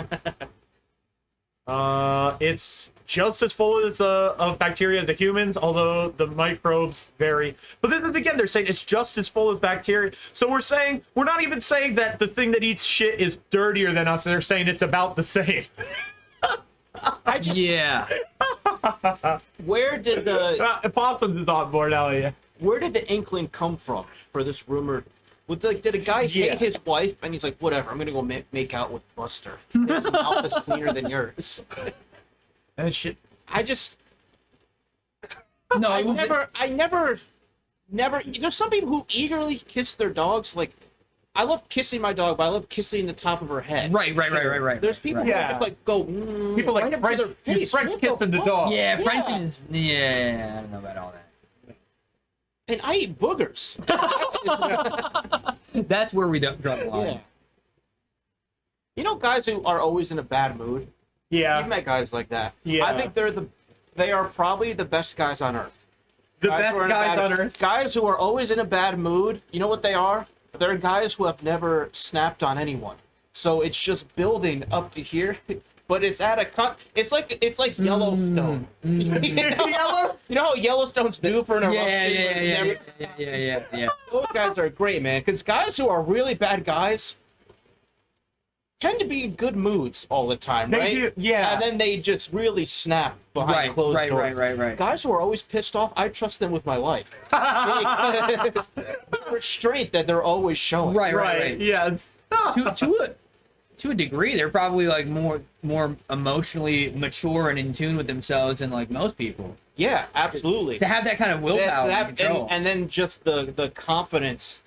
It's just as full as of bacteria as the humans, although the microbes vary. But this is, again, they're saying it's just as full as bacteria. So we're not even saying that the thing that eats shit is dirtier than us. They're saying it's about the same. Yeah. Where did the Possums is on board, Elliot. where did the inkling come from for this rumor? Did a guy hate his wife and he's like, whatever, I'm gonna go make out with Buster. His mouth is cleaner than yours. And shit. I just No, I never. There's some people who eagerly kiss their dogs. Like, I love kissing my dog, but I love kissing the top of her head. Right. There's people who Yeah. just like go. People like right up to French, their you face. French What kissing the fuck? dog. Yeah, Yeah. French is. Yeah, I don't know about all that. And I eat boogers. That's where we don't draw the line. Yeah. You know, guys who are always in a bad mood. Yeah. You've met guys like that. Yeah. I think they are probably the best guys on earth. The Guys best who are in a guys bad- on earth. Guys who are always in a bad mood. You know what they are? They're guys who have never snapped on anyone. So it's just building up to here, but it's at a cut. It's like Yellowstone. You know how Yellowstone's due for an eruption? Yeah. Those guys are great, man. Because guys who are really bad guys tend to be in good moods all the time, They right? do, yeah. And then they just really snap behind closed doors. Right. Guys who are always pissed off, I trust them with my life. Because the restraint that they're always showing. Right. Yes. To a degree, they're probably like more emotionally mature and in tune with themselves than like most people. Yeah, absolutely. To have that kind of willpower and control. And then just the confidence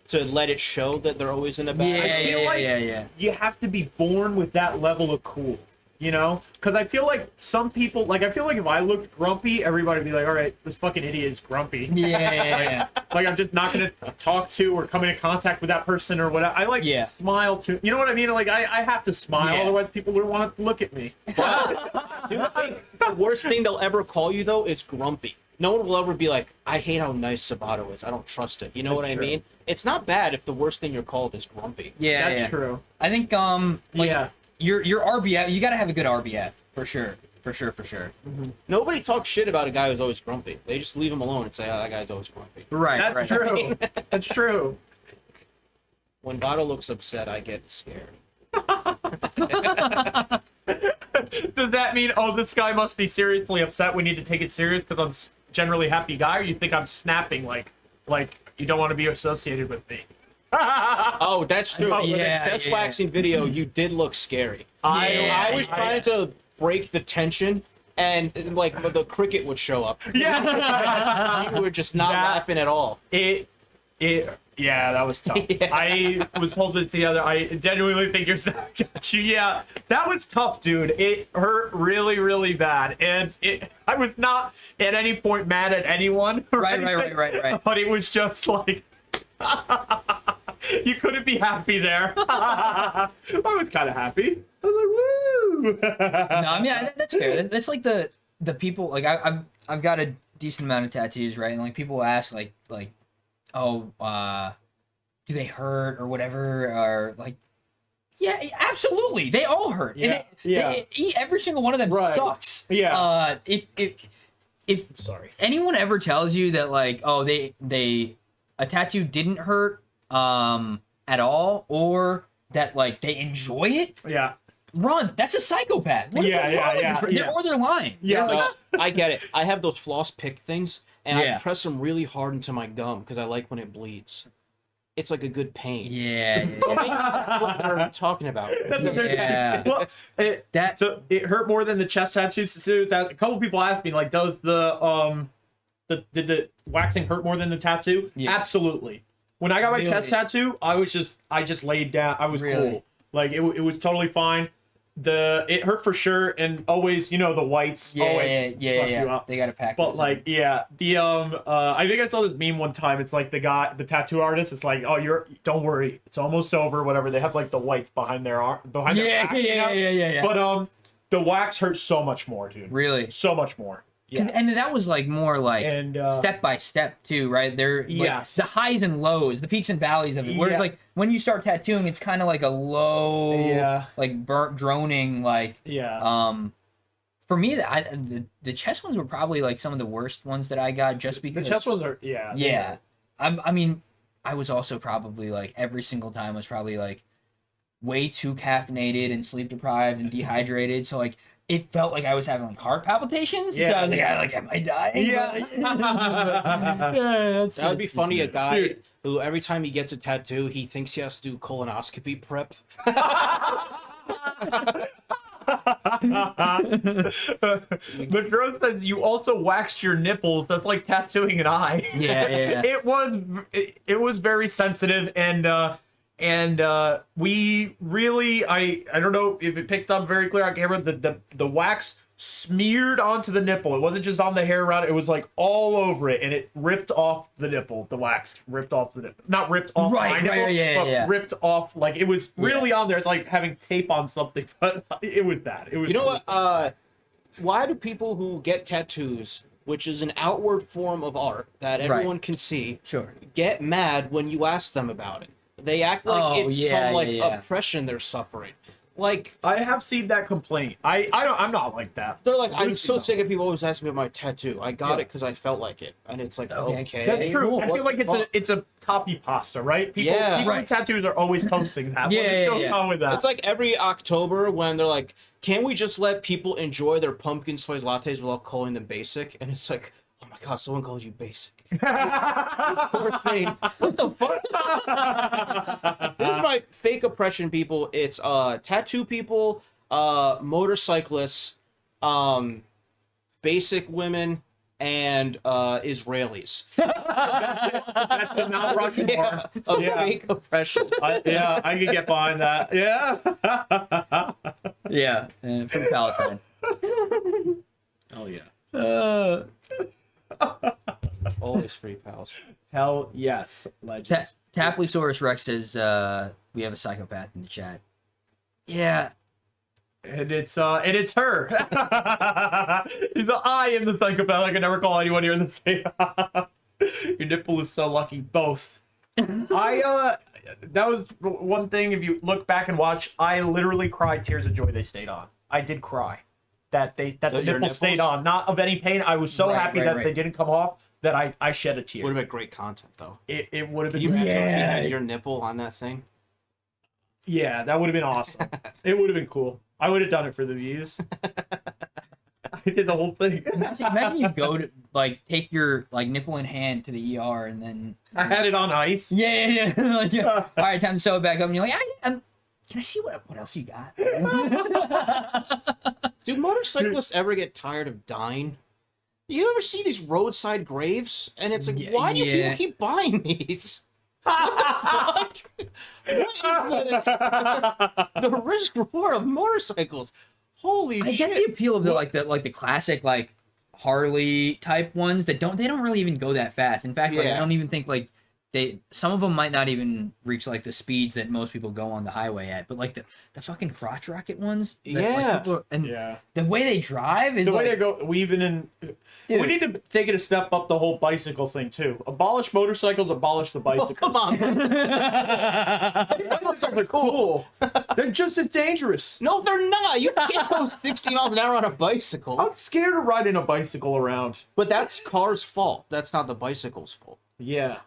to let it show that they're always in a bad Yeah. You have to be born with that level of cool, you know? Because I feel like some people, like, I feel like if I looked grumpy, everybody would be like, all right, this fucking idiot is grumpy. Yeah. Like, I'm just not going to talk to or come into contact with that person or whatever. I like smile to, you know what I mean? Like, I have to smile, otherwise people wouldn't want to look at me. Do you think the worst thing they'll ever call you, though, is grumpy? No one will ever be like, I hate how nice Sabato is. I don't trust it. You know what I mean? It's not bad if the worst thing you're called is grumpy. Yeah, That's true. I think your RBF, you gotta have a good RBF for sure. Mm-hmm. Nobody talks shit about a guy who's always grumpy. They just leave him alone and say, oh, that guy's always grumpy. Right. That's true. That's true. When Bato looks upset, I get scared. Does that mean, oh, this guy must be seriously upset, we need to take it serious because I'm generally happy guy, or you think I'm snapping like you don't want to be associated with me? Oh, that's true. Oh, In yeah, the chest yeah. waxing video, you did look scary. I was trying to break the tension, and like the cricket would show up. Yeah. You were just not laughing at all. Yeah, that was tough. Yeah. I was holding it together. I genuinely think you're got you. Yeah, that was tough, dude. It hurt really, really bad, and I was not at any point mad at anyone. Right. But it was just like, You couldn't be happy there. I was kind of happy. I was like, woo. No, I mean that's fair. That's like the people like I've got a decent amount of tattoos, right? And like people ask like oh do they hurt or whatever, or like yeah, absolutely, they all hurt. Yeah, and every single one of them sucks. Yeah. If sorry, anyone ever tells you that like oh they a tattoo didn't hurt at all, or that like they enjoy it, run. That's a psychopath. What or they're lying. Yeah, like, I get it. I have those floss pick things, and I press them really hard into my gum because I like when it bleeds. It's like a good pain. Yeah. What they're talking about. Yeah. Well, so it hurt more than the chest tattoos. A couple people asked me like, does the waxing hurt more than the tattoo? Yeah. Absolutely. When I got my chest tattoo, I just laid down. I was cool. Like it was totally fine. It hurt for sure, and always, the whites always fuck you up. They gotta pack. But like, I think I saw this meme one time. It's like the tattoo artist. It's like, oh, don't worry, it's almost over. Whatever. They have like the whites behind their arm, behind their back. Yeah. But the wax hurts so much more, dude. Really, so much more. Yeah. And that was like more like step by step too, right? They're like the highs and lows, the peaks and valleys of it. Whereas like when you start tattooing, it's kind of like a low, like burnt droning, like For me, the chest ones were probably like some of the worst ones that I got, just because the chest ones are I mean, I was also probably like every single time was probably like way too caffeinated and sleep deprived and dehydrated, so like it felt like I was having like heart palpitations. So I was like, am I dying? That would be funny. A guy who every time he gets a tattoo, he thinks he has to do colonoscopy prep. Madro says you also waxed your nipples. That's like tattooing an eye. Yeah. It was very sensitive, and we really, I don't know if it picked up very clear on camera, the wax smeared onto the nipple. It wasn't just on the hair around it. It was like all over it, and it ripped off the nipple. The wax ripped off the nipple. Not ripped off my nipple, but ripped off. Like it was really on there. It's like having tape on something, but it was bad. It was. You know what? Why do people who get tattoos, which is an outward form of art that everyone can see, get mad when you ask them about it? They act like it's some oppression they're suffering. Like, I have seen that complaint. I'm not like that. They're like, I'm so sick of people always asking me about my tattoo. I got it because I felt like it, and it's like, okay. That's true. I feel like it's a copy pasta, right? People with tattoos are always posting that. What is going on with that? It's like every October when they're like, can't we just let people enjoy their pumpkin spice lattes without calling them basic? And it's like, oh my god, someone calls you basic. Poor thing. What the fuck? This is my fake oppression people. It's tattoo people, motorcyclists, basic women, and Israelis. That's the Mount Rushmore of fake oppression. I could get behind that. Yeah, from Palestine. Hell yeah. Always free pals. Hell yes, legends. Taplysaurus Rex says we have a psychopath in the chat. Yeah, and it's her. She's like, I am the psychopath. I can never call anyone here in the same. Your nipple is so lucky. Both. That was one thing. If you look back and watch, I literally cried tears of joy. They stayed on. I did cry. That the nipple stayed on, not of any pain. I was so happy that they didn't come off that I shed a tear. Would have been great content though. It would have been. Can you imagine if you had your nipple on that thing? Yeah, that would have been awesome. It would have been cool. I would have done it for the views. I did the whole thing. Imagine you go to like take your like nipple in hand to the ER and then I had it on ice. Yeah. Like, all right, time to sew it back up, and you're like, can I see what else you got? Do motorcyclists ever get tired of dying? You ever see these roadside graves? And it's like, why do people keep buying these? What the fuck? What is the risk reward of motorcycles? Holy shit! I get the appeal of the classic like Harley type ones that don't really even go that fast. In fact, like I don't even think like some of them might not even reach like the speeds that most people go on the highway at, but like the fucking crotch rocket ones, the way they drive is the way like, they go weaving in. Dude. We need to take it a step up the whole bicycle thing too. Abolish motorcycles, abolish the bicycles. Come on. Bicycles are cool. They're just as dangerous. No, they're not. You can't go 60 miles an hour on a bicycle. I'm scared of riding a bicycle around. But that's cars' fault. That's not the bicycle's fault. Yeah.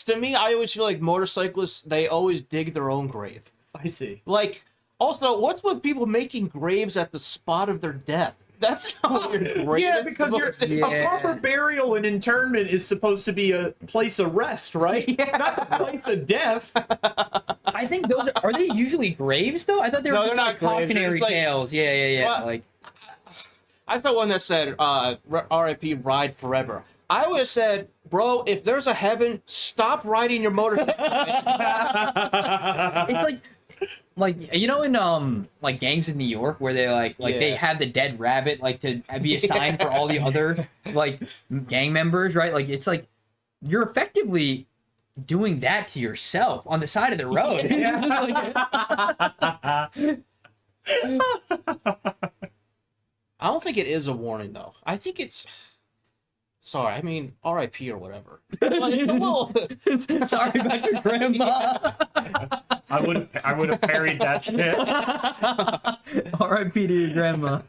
To me, I always feel like motorcyclists, they always dig their own grave. I see. Like, also, what's with people making graves at the spot of their death? That's not what your grave Yeah, is because supposed to be. a proper burial and internment is supposed to be a place of rest, right? Yeah. Not a place of death. I think those are they usually graves though? I thought they were No, just they're not like graves. cautionary It's like- tales. Yeah. Well, Like I saw one that said, R.I.P. Ride Forever. I would have said, bro, if there's a heaven, stop riding your motorcycle. it's like you know in like Gangs of New York where they like they have the dead rabbit like to be a sign for all the other like gang members, right? Like it's like you're effectively doing that to yourself on the side of the road. I don't think it is a warning, though. I think it's... Sorry, I mean, R.I.P. or whatever. But it's a little... Sorry about your grandma. I would have parried that shit. R.I.P. to your grandma.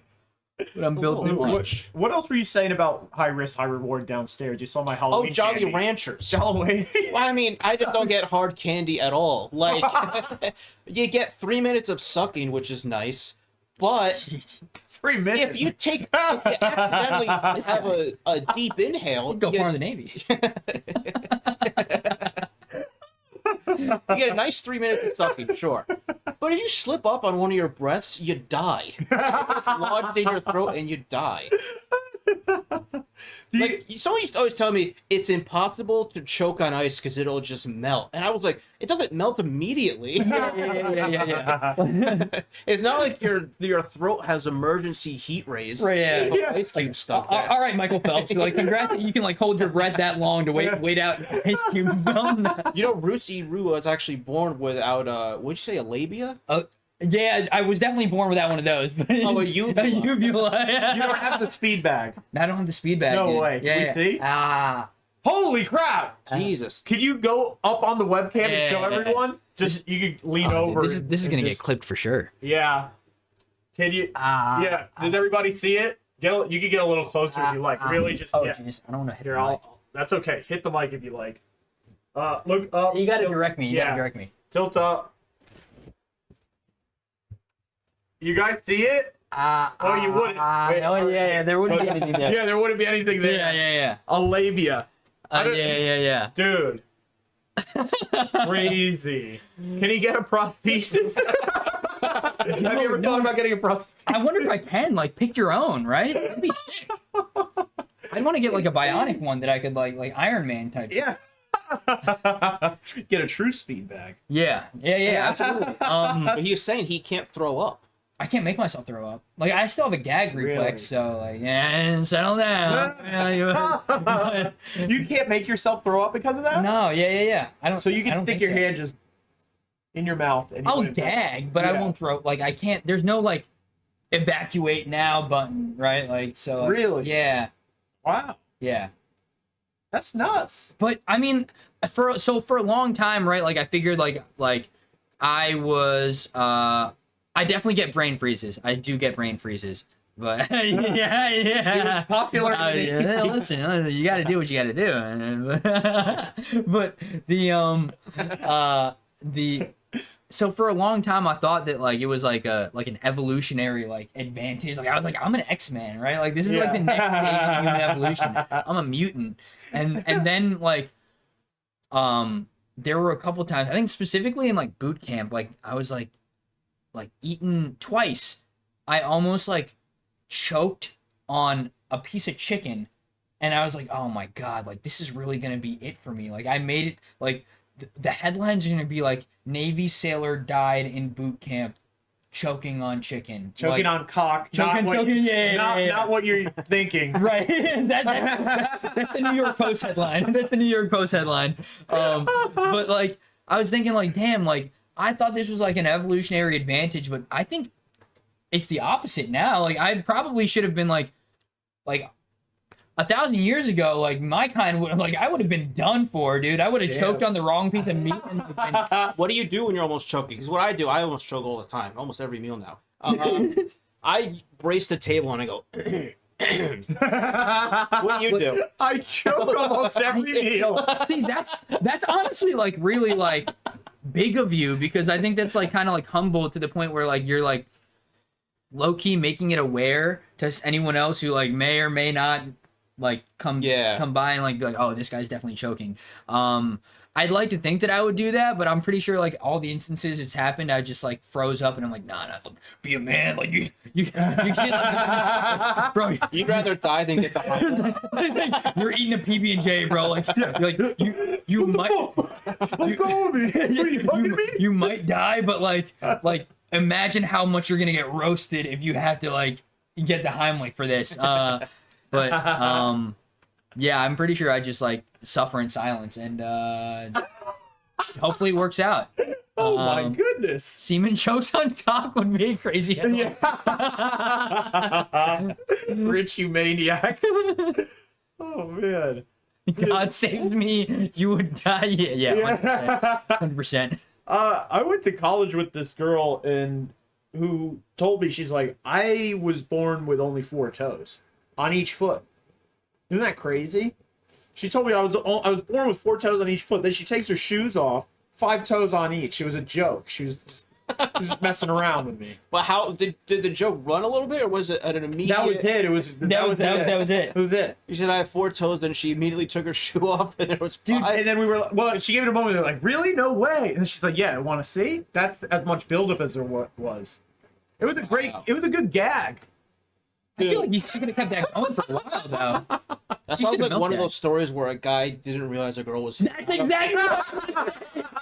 But I'm built different. What else were you saying about high risk, high reward downstairs? You saw my Halloween. Oh, Jolly candy. Ranchers. Halloween. Well, I mean, I just don't get hard candy at all. Like, you get 3 minutes of sucking, which is nice, but 3 minutes. if you accidentally have a deep inhale, Go far in the Navy. you get a nice 3 minutes of sucking, sure. But if you slip up on one of your breaths, you die. It's lodged in your throat and you die. Like, someone used to always tell me it's impossible to choke on ice because it'll just melt. And I was like, it doesn't melt immediately. Yeah. It's not like your throat has emergency heat rays. Right, yeah. With ice cube stuck there. All right, Michael Phelps. Like, congrats that you can like hold your breath that long to wait out ice cube melt. You know, Rusiru was actually born without what'd you say, a labia? Yeah, I was definitely born without one of those. But Oh, a uvula. A uvula. You don't have the speed bag. I don't have the speed bag. No dude. way. Yeah. We see? Ah. Holy crap! Jesus. Can you go up on the webcam and show everyone? Just you could lean over. This is gonna get just- clipped for sure. Yeah. Can you? Yeah. Does everybody see it? You could get a little closer if you like. Really, just Oh yeah. jeez, I don't want to hit Here, the mic. that's okay. Hit the mic if you like. Look up. You gotta tilt- direct me. You gotta direct me. Tilt up. You guys see it? Oh, you wouldn't. Wait, Oh yeah, there wouldn't be anything there. Yeah, there wouldn't be anything there. Yeah. A labia. Yeah. Dude. Crazy. Can he get a prosthesis? Have you ever thought about getting a prosthesis? I wonder if I can like pick your own, right? That'd be sick. I'd want to get like a bionic one that I could like Iron Man type. Yeah. Get a true speed bag. Yeah, absolutely. But he was saying he can't throw up. I can't make myself throw up. Like I still have a gag reflex, so like settle down. You can't make yourself throw up because of that? No, yeah. I don't. So you I can don't stick think your so. hand just in your mouth and you I'll wouldn't throw up. gag, but I Yeah. won't throw. Like I can't. There's no like evacuate now button, right? Like so. Like, Really? Yeah. Wow. Yeah. That's nuts. But I mean, for a long time, right? Like I figured, like I was, I definitely get brain freezes. I do get brain freezes, but yeah. It was popular. Yeah, listen, you got to do what you got to do. But so for a long time, I thought that like it was like an evolutionary like advantage. Like I was like, I'm an X-Man, right? Like this is like the next stage of human evolution. I'm a mutant, and then like there were a couple times, I think specifically in like boot camp, like I was like eaten twice. I almost like choked on a piece of chicken, and I was like, oh my god, like this is really gonna be it for me. Like I made it. Like the headlines are gonna be like Navy sailor died in boot camp, choking on chicken. Choking on cock. Choking, Not what you're thinking. Right. That's the New York Post headline. That's the New York Post headline. But like, I was thinking like, damn, like I thought this was like an evolutionary advantage, but I think it's the opposite now. Like I probably should have been like 1,000 years ago, like my kind would like I would have been done for, dude. I would have choked on the wrong piece of meat. What do you do when you're almost choking? Because what I do, I almost choke all the time, almost every meal now. I brace the table and I go. What do you do? I choke almost every meal. See, that's honestly like really like big of you, because I think that's like kind of like humble to the point where like you're like low key making it aware to anyone else who like may or may not like come by and like be like, oh, this guy's definitely choking. I'd like to think that I would do that, but I'm pretty sure like all the instances it's happened, I just like froze up and I'm like, nah, be a man. Like you can't, like, bro. You'd rather die than get the high. You're eating a PB&J, bro. Like you might. Let go of me. What are you hugging me? You might die, but like imagine how much you're gonna get roasted if you have to like get the Heimlich for this. But yeah, I'm pretty sure I just like suffer in silence, and hopefully it works out. Oh my goodness! Semen chokes on cock would be crazy. Yeah. Rich, you maniac. Oh man. God saves me, you would die. Yeah, 100%. I went to college with this girl and who told me, she's like, I was born with only 4 toes on each foot. Isn't that crazy? She told me I was born with 4 toes on each foot. Then she takes her shoes off, 5 toes on each. It was a joke. She was just messing around with me. But how did the joke run a little bit, or was it at an immediate? That was it. That was it. That was it. You said I have 4 toes, then she immediately took her shoe off, and there was 5. Dude, and then we were well. She gave it a moment. They're like, really? No way. And then she's like, yeah. Want to see? That's as much buildup as there was. It was a great. It was a good gag. I feel like you should have kept that going for a while, though. That sounds like one of those stories where a guy didn't realize a girl was. That's exactly what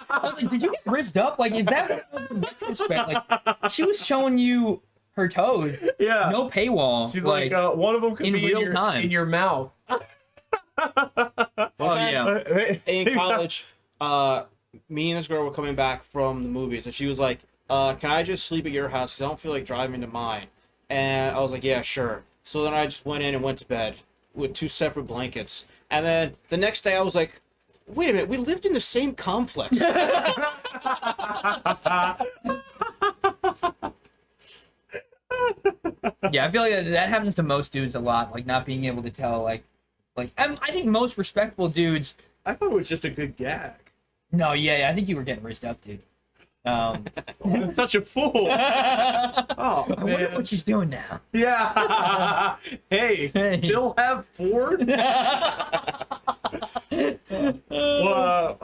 I was like, did you get rizzed up? Like, is that what in retrospect? Like, she was showing you her toes. Yeah. No paywall. She's like one of them could in be real time in your mouth. Oh yeah. In college, me and this girl were coming back from the movies, and she was like, "Can I just sleep at your house? Because I don't feel like driving to mine." And I was like, yeah, sure. So then I just went in and went to bed with 2 separate blankets. And then the next day I was like, wait a minute, we lived in the same complex. Yeah, I feel like that happens to most dudes a lot, like not being able to tell, like I think most respectful dudes. I thought it was just a good gag. No, yeah, I think you were getting rizzed up, dude. I'm such a fool. Oh, I wonder what she's doing now. Yeah. Hey, still have 4? Well,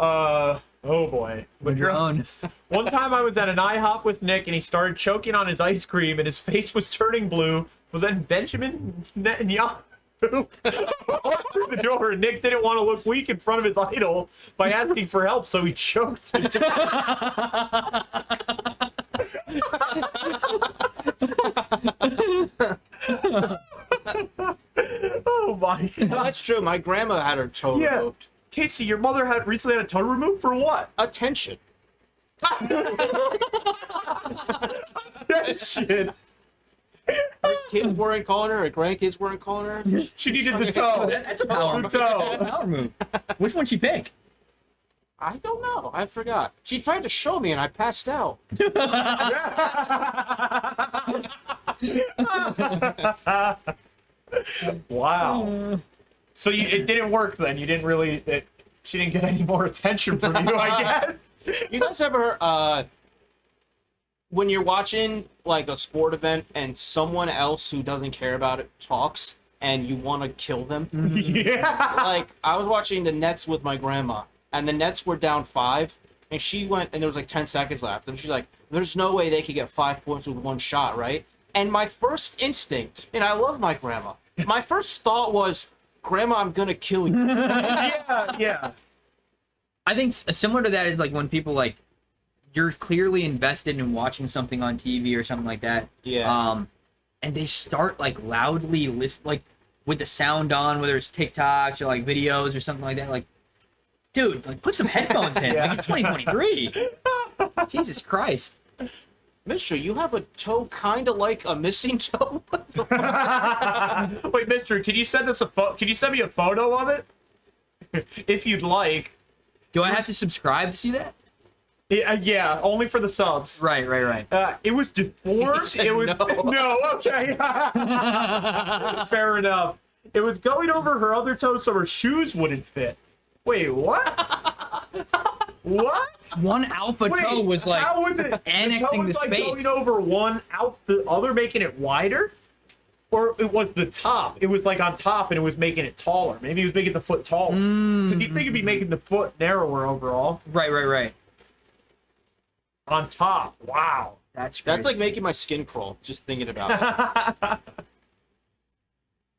oh boy. But your own. One time I was at an IHOP with Nick and he started choking on his ice cream and his face was turning blue. But then Benjamin Netanyahu walked through the door and Nick didn't want to look weak in front of his idol by asking for help, so he choked. Oh my god. That's true. My grandma had her toe removed. Casey, your mother recently had a toe removed for what? Attention. Attention. Her kids weren't calling her. Her grandkids weren't calling her. She needed the toe. That's a power move. Power move. Which one she pick? I don't know. I forgot. She tried to show me and I passed out. Wow. So it didn't work then. You didn't really. She didn't get any more attention from you, I guess. You guys ever when you're watching like a sport event and someone else who doesn't care about it talks and you want to kill them? Yeah. Like I was watching the Nets with my grandma and the Nets were down 5 and she went and there was like 10 seconds left and she's like, there's no way they could get 5 points with 1 shot, right? And my first instinct, and I love my grandma, my first thought was, Grandma, I'm gonna kill you. Yeah. I think similar to that is like when people like you're clearly invested in watching something on TV or something like that. Yeah. And they start like loudly like with the sound on, whether it's TikToks or like videos or something like that. Like, dude, like put some headphones in. Like it's 2023. Jesus Christ. Mister, you have a toe kind of like a missing toe. Wait, Mister, can you send us Can you send me a photo of it, if you'd like? Do I have to subscribe to see that? Yeah, only for the subs. Right. It was deformed. It was no. Okay. Fair enough. It was going over her other toe so her shoes wouldn't fit. Wait, what? What? One alpha toe was like how would the annexing the toe was, space. Going over one out the other, making it wider, or it was the top. It was like on top, and it was making it taller. Maybe he was making the foot taller. Because you'd think it'd be making the foot narrower overall. Right. On top. Wow. That's like making my skin crawl just thinking about it.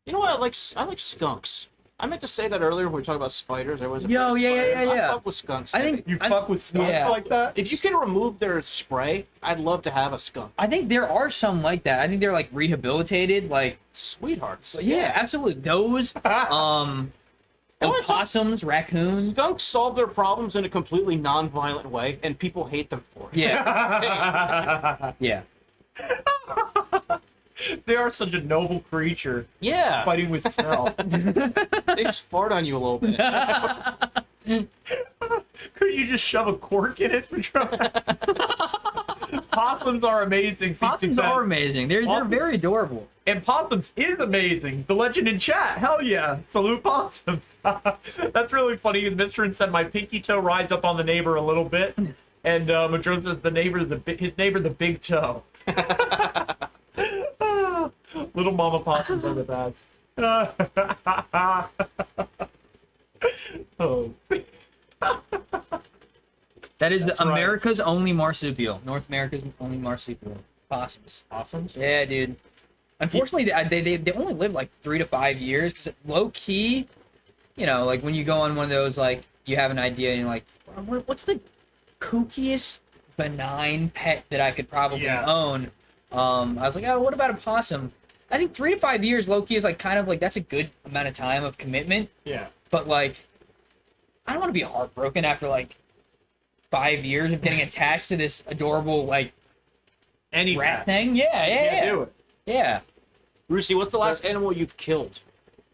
You know what? I like skunks. I meant to say that earlier when we were talking about spiders. I wasn't. I fuck with skunks. I think you fuck with skunks like that. If you can remove their spray, I'd love to have a skunk. I think there are some like that. I think they're like rehabilitated, like Sweethearts. yeah, absolutely. Those opossums, raccoons. Skunks solve their problems in a completely non-violent way, and people hate them for it. Yeah. Yeah. They are such a noble creature. Yeah. Fighting with smell. They just fart on you a little bit. Could you just shove a cork in it? Possums are amazing. Possums are amazing. They're very adorable. And possums is amazing. The legend in chat. Hell yeah. Salute possums. That's really funny. Mr. said my pinky toe rides up on the neighbor a little bit. And Madro says his neighbor the big toe. Little mama possums are the best. Oh. That is That's America's only marsupial. North America's only marsupial. Possums. Possums? Yeah, dude. Unfortunately, they only live like 3 to 5 years because low key, you know, like when you go on one of those, like you have an idea and you're like, what's the kookiest benign pet that I could probably own? I was like, oh, what about a possum? I think 3 to 5 years low key is like kind of like that's a good amount of time of commitment. Yeah. But like, I don't want to be heartbroken after like 5 years of getting attached to this adorable like rat thing. Yeah. Do it. Yeah. Rusi, what's the last animal you've killed?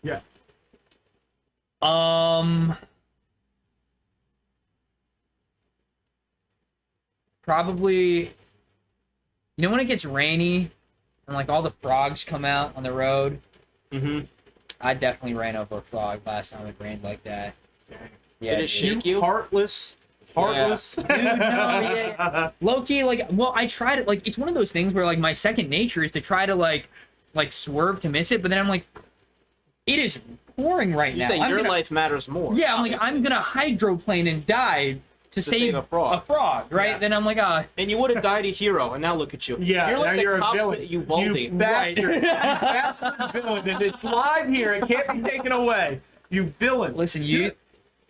Yeah. Probably. You know when it gets rainy and like all the frogs come out on the road? Mm-hmm. I definitely ran over a frog last time it rained like that. Yeah. Did it shake you? Heartless. Dude, no, yeah. Low key, like, well, I tried it. Like, it's one of those things where like my second nature is to try to like swerve to miss it, but then I'm like, it is pouring right now. You say your life matters more. Yeah, I'm like, I'm gonna hydroplane and die to save a frog. right? Yeah. Then I'm like, and you would have died a hero, and now look at you. Yeah, you're like now you're a villain. You Baldy. You bastard. You bastard villain, and it's live here. It can't be taken away. You villain. Listen, you.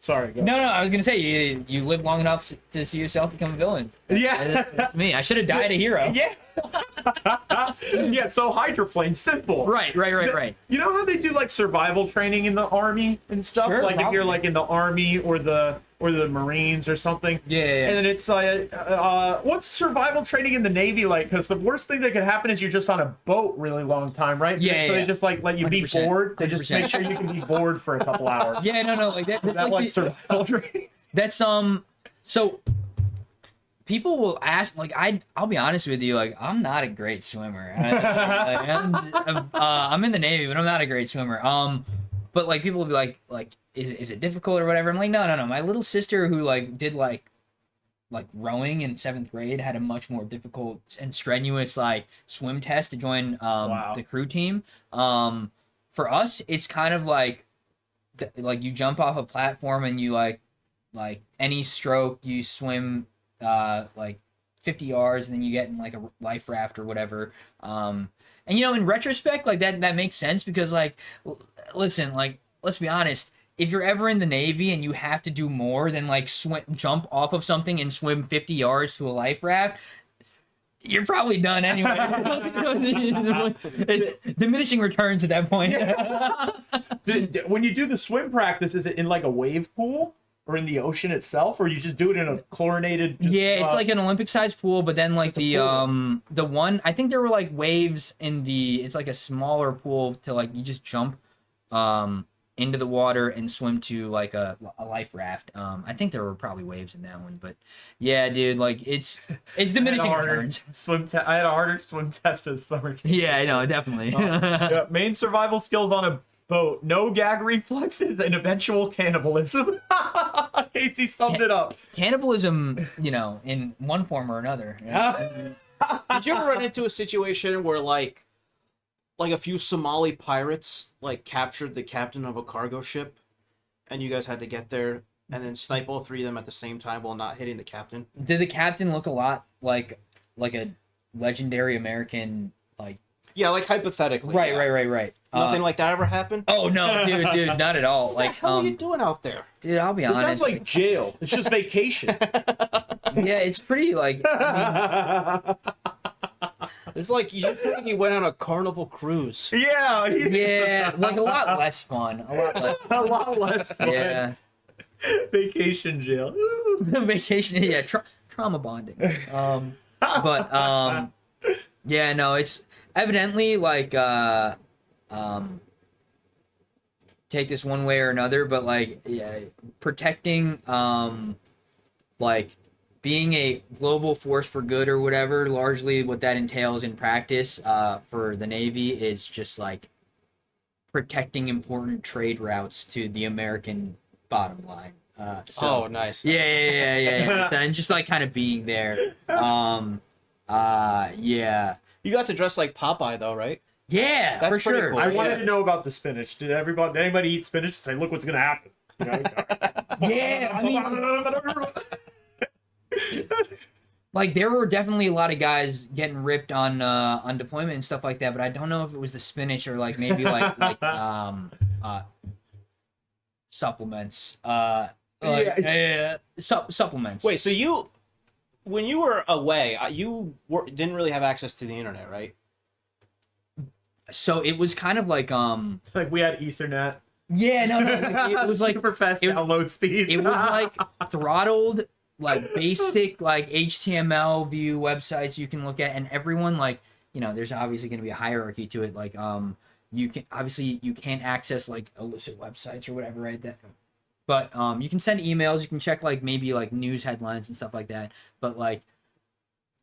Sorry. Go. No, I was gonna say you live long enough to see yourself become a villain. Yeah, that's me. I should have died a hero. Yeah. Yeah. So hydroplane, simple. Right. You know how they do like survival training in the army and stuff? Sure, like probably. if you're like in the army or the Marines or something. Yeah. And then it's like, what's survival training in the Navy like? Because the worst thing that could happen is you're just on a boat really long time, right? Yeah. So they just like let you be 100%, bored. They just 100%. make sure you can be bored for a couple hours. Yeah, no, like that. That's That like like survival training. That's so people will ask, like, I'll be honest with you, like, I'm not a great swimmer. I'm in the Navy, but I'm not a great swimmer. But like people will be like is it difficult or whatever? I'm like, no. My little sister who like did like rowing in 7th grade had a much more difficult and strenuous like swim test to join the crew team. For us, it's kind of like you jump off a platform and you like any stroke you swim like 50 yards and then you get in like a life raft or whatever. And you know, in retrospect, like that makes sense because like listen, like let's be honest, if you're ever in the Navy and you have to do more than like jump off of something and swim 50 yards to a life raft, you're probably done anyway. It's diminishing returns at that point. When you do the swim practice, is it in like a wave pool or in the ocean itself, or you just do it in a chlorinated? It's like an Olympic-sized pool, but then like the one, I think there were like waves in it's like a smaller pool to like you just jump into the water and swim to like a life raft. I think there were probably waves in that one, but yeah, dude, like it's diminishing returns. I had a harder swim test this summer. Yeah, I know, definitely. Yeah, main survival skills on a boat: no gag reflexes and eventual cannibalism. Casey summed it up. Cannibalism, in one form or another. Did you ever run into a situation where like a few Somali pirates like captured the captain of a cargo ship, and you guys had to get there and then snipe all three of them at the same time while not hitting the captain? Did the captain look a lot like a legendary American, like? Yeah, like hypothetically. Right, yeah. right. Nothing like that ever happened? Oh no, dude, not at all. What the hell are you doing out there? Dude, I'll be This honest. sounds like jail. It's just vacation. Yeah, it's pretty like. It's like you just think you went on a carnival cruise. Yeah, like a lot less fun. A lot less fun. Yeah. Vacation jail. Vacation, yeah, trauma bonding. Yeah, no, it's evidently like take this one way or another, but like protecting like being a global force for good or whatever, largely what that entails in practice for the Navy is just like protecting important trade routes to the American bottom line. Nice. Yeah. And just like kind of being there. Yeah. You got to dress like Popeye though, right? Yeah, That's for pretty sure. cool. I wanted to know about the spinach. Did anybody eat spinach and say, look what's gonna happen? Yeah, I mean, like there were definitely a lot of guys getting ripped on deployment and stuff like that, but I don't know if it was the spinach or like maybe like supplements. Supplements. Wait, so when you were away, didn't really have access to the internet, right? So it was kind of like like we had Ethernet. Yeah, no, it was like super fast download speed. It was like throttled, like basic like HTML view websites you can look at, and everyone like there's obviously going to be a hierarchy to it. Like you can't access like illicit websites or whatever, right? But you can send emails, you can check like maybe like news headlines and stuff like that. But like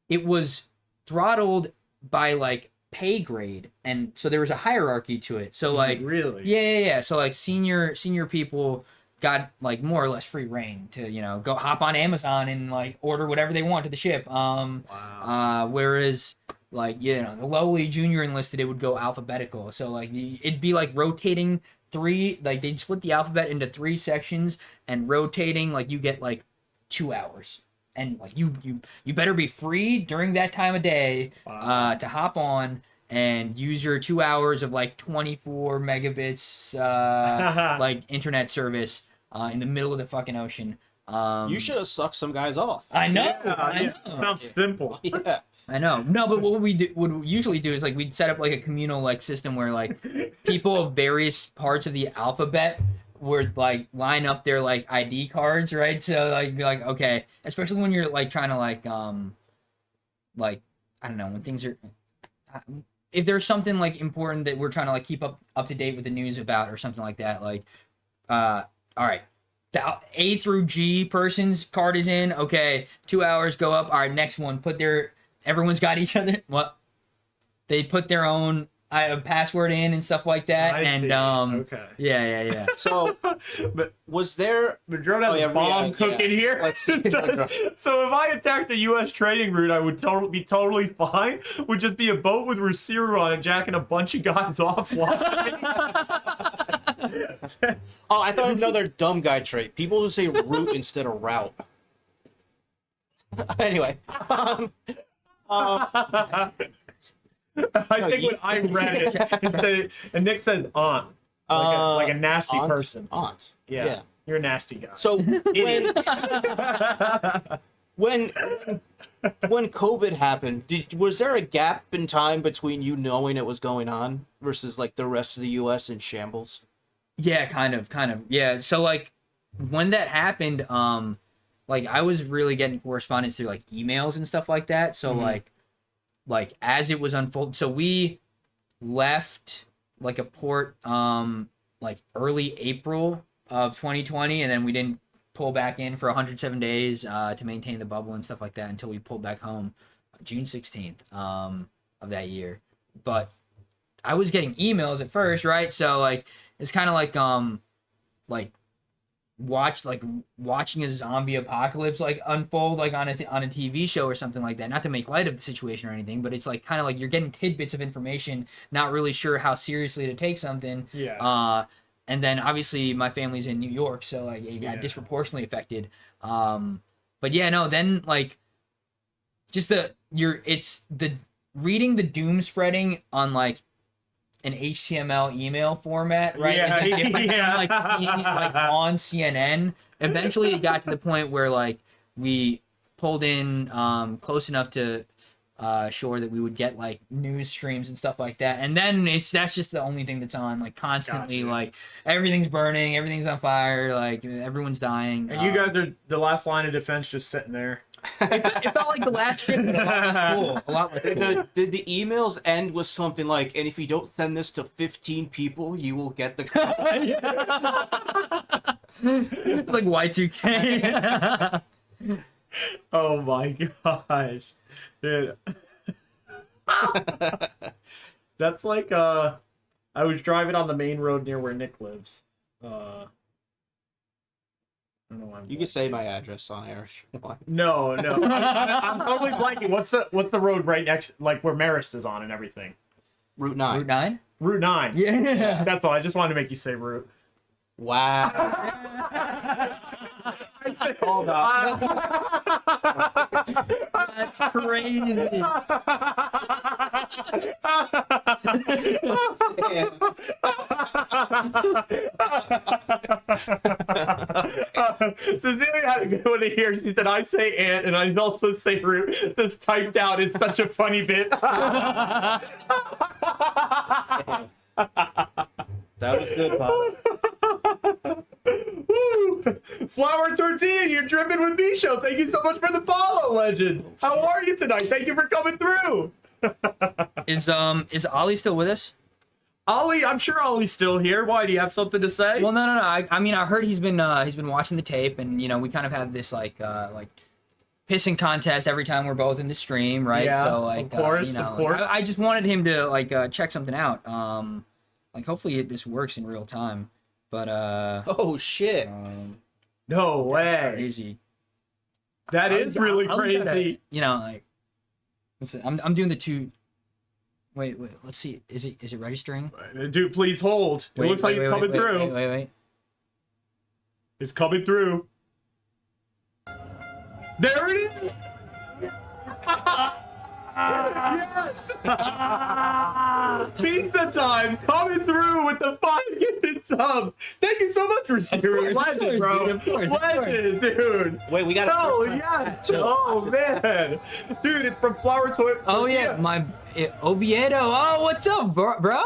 it was throttled by like pay grade, and so there was a hierarchy to it. So like really, yeah. So like senior people got like more or less free reign to go hop on Amazon and like order whatever they want to the ship. Wow. Whereas like the lowly junior enlisted, it would go alphabetical. So like it'd be like rotating they'd split the alphabet into 3 sections, and rotating like you get like 2 hours. And like you better be free during that time of day to hop on and use your 2 hours of like 24 megabits like internet service in the middle of the fucking ocean. You should have sucked some guys off. I know. Sounds simple. Yeah. I know. No, but what we would usually do is like we'd set up like a communal like system where like people of various parts of the alphabet would like line up their like ID cards, right? So like okay, especially when you're like trying to like I don't know, when things are if there's something like important that we're trying to like keep up to date with the news about or something like that, like all right, the A through G person's card is in, okay, 2 hours go up, all right, next one, everyone's got each other, they put their own password in and stuff like that. Okay. Yeah. So, but was there? Madrone has a bomb cooking here. Let's see. So if I attacked a U.S. trading route, I would be totally fine. Would just be a boat with Rusiru on it, jacking a bunch of guys off. Oh, I thought another dumb guy trait. People who say route instead of route. Anyway. I think when I read it, and Nick says on. Like a nasty aunt, person. Aunt. Yeah. You're a nasty guy. So when COVID happened, was there a gap in time between you knowing it was going on versus like the rest of the U.S. in shambles? Yeah, kind of. Yeah. So like when that happened, like I was really getting correspondence through like emails and stuff like that. So like as it was unfolding, so we left like a port like early April of 2020, and then we didn't pull back in for 107 days to maintain the bubble and stuff like that until we pulled back home June 16th of that year. But I was getting emails at first, right? So like it's kind of like watching a zombie apocalypse like unfold like on a TV show or something like that. Not to make light of the situation or anything, but it's like kind of like you're getting tidbits of information, not really sure how seriously to take something. Yeah. And then obviously my family's in New York, so like it got disproportionately affected. But yeah, no, then like just reading the doom spreading on like an HTML email format, right? Yeah, Like seeing it like on CNN. Eventually, it got to the point where like we pulled in close enough to shore that we would get like news streams and stuff like that, and then that's just the only thing that's on like constantly. Gotcha. Like everything's burning, everything's on fire, like everyone's dying. And you guys are the last line of defense, just sitting there. It felt like the last ship, but a lot less cool. A lot less cool. Did the emails end with something like, and if you don't send this to 15 people, you will get the... It's like Y2K. Oh my gosh. Dude. That's like I was driving on the main road near where Nick lives. I don't know why You can say my address on air. No. I'm totally blanking. What's the road right next, like where Marist is on and everything? Route 9. Route 9? Route 9. Yeah. That's all. I just wanted to make you say route. Wow. Hold on. That's crazy. Cecilia had a good one to hear. She said, I say aunt, and I also say root. Just typed out. It's such a funny bit. That was good, Papa. Woo! Flour Tortilla, you're dripping with me show. Thank you so much for the follow, legend. How are you tonight? Thank you for coming through. Is Ollie still with us? Ollie, I'm sure Ollie's still here. Why? Do you have something to say? Well, no. I mean, I heard he's been watching the tape, and you know, we kind of have this like pissing contest every time we're both in the stream, right? Yeah, so like, of course. I just wanted him to like check something out. Like hopefully this works in real time. But oh shit. No way. Crazy. That is really crazy. You know, like I'm doing the two. Wait, let's see. Is it registering? Dude, please hold. It looks like it's coming through. Wait. It's coming through. There it is. Yes! Pizza time coming through with the 5 gifted subs. Thank you so much, Rusiru. Legend, bro. Of course. Legend, dude. Wait, we got Oh, yes. Oh, man. Dude, it's from Flower Toy. Oh, yeah. Oviedo. Oh, what's up, bro?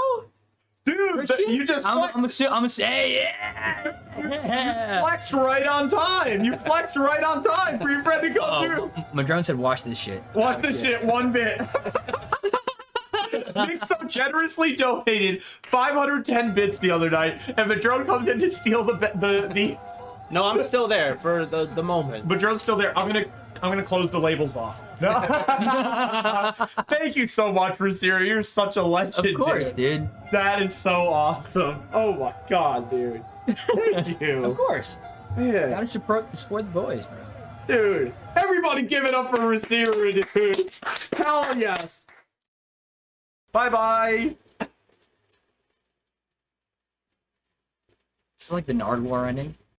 Dude, you just I'm gonna say, yeah. flexed right on time. You flexed right on time for your friend to go through. My drone said, watch this shit. Watch this shit, 1 bit. Nick so generously donated 510 bits the other night, and Madrone comes in to steal the. No, I'm still there for the moment. Madrone's still there. I'm gonna close the labels off. No. Thank you so much, Rusiru. You're such a legend. Of course, dude. That is so awesome. Oh my god, dude. Thank you. Of course. Man. Gotta support the boys, bro. Dude, everybody give it up for Rusiru, dude. Hell yes. Bye-bye. This is like the Nard War ending.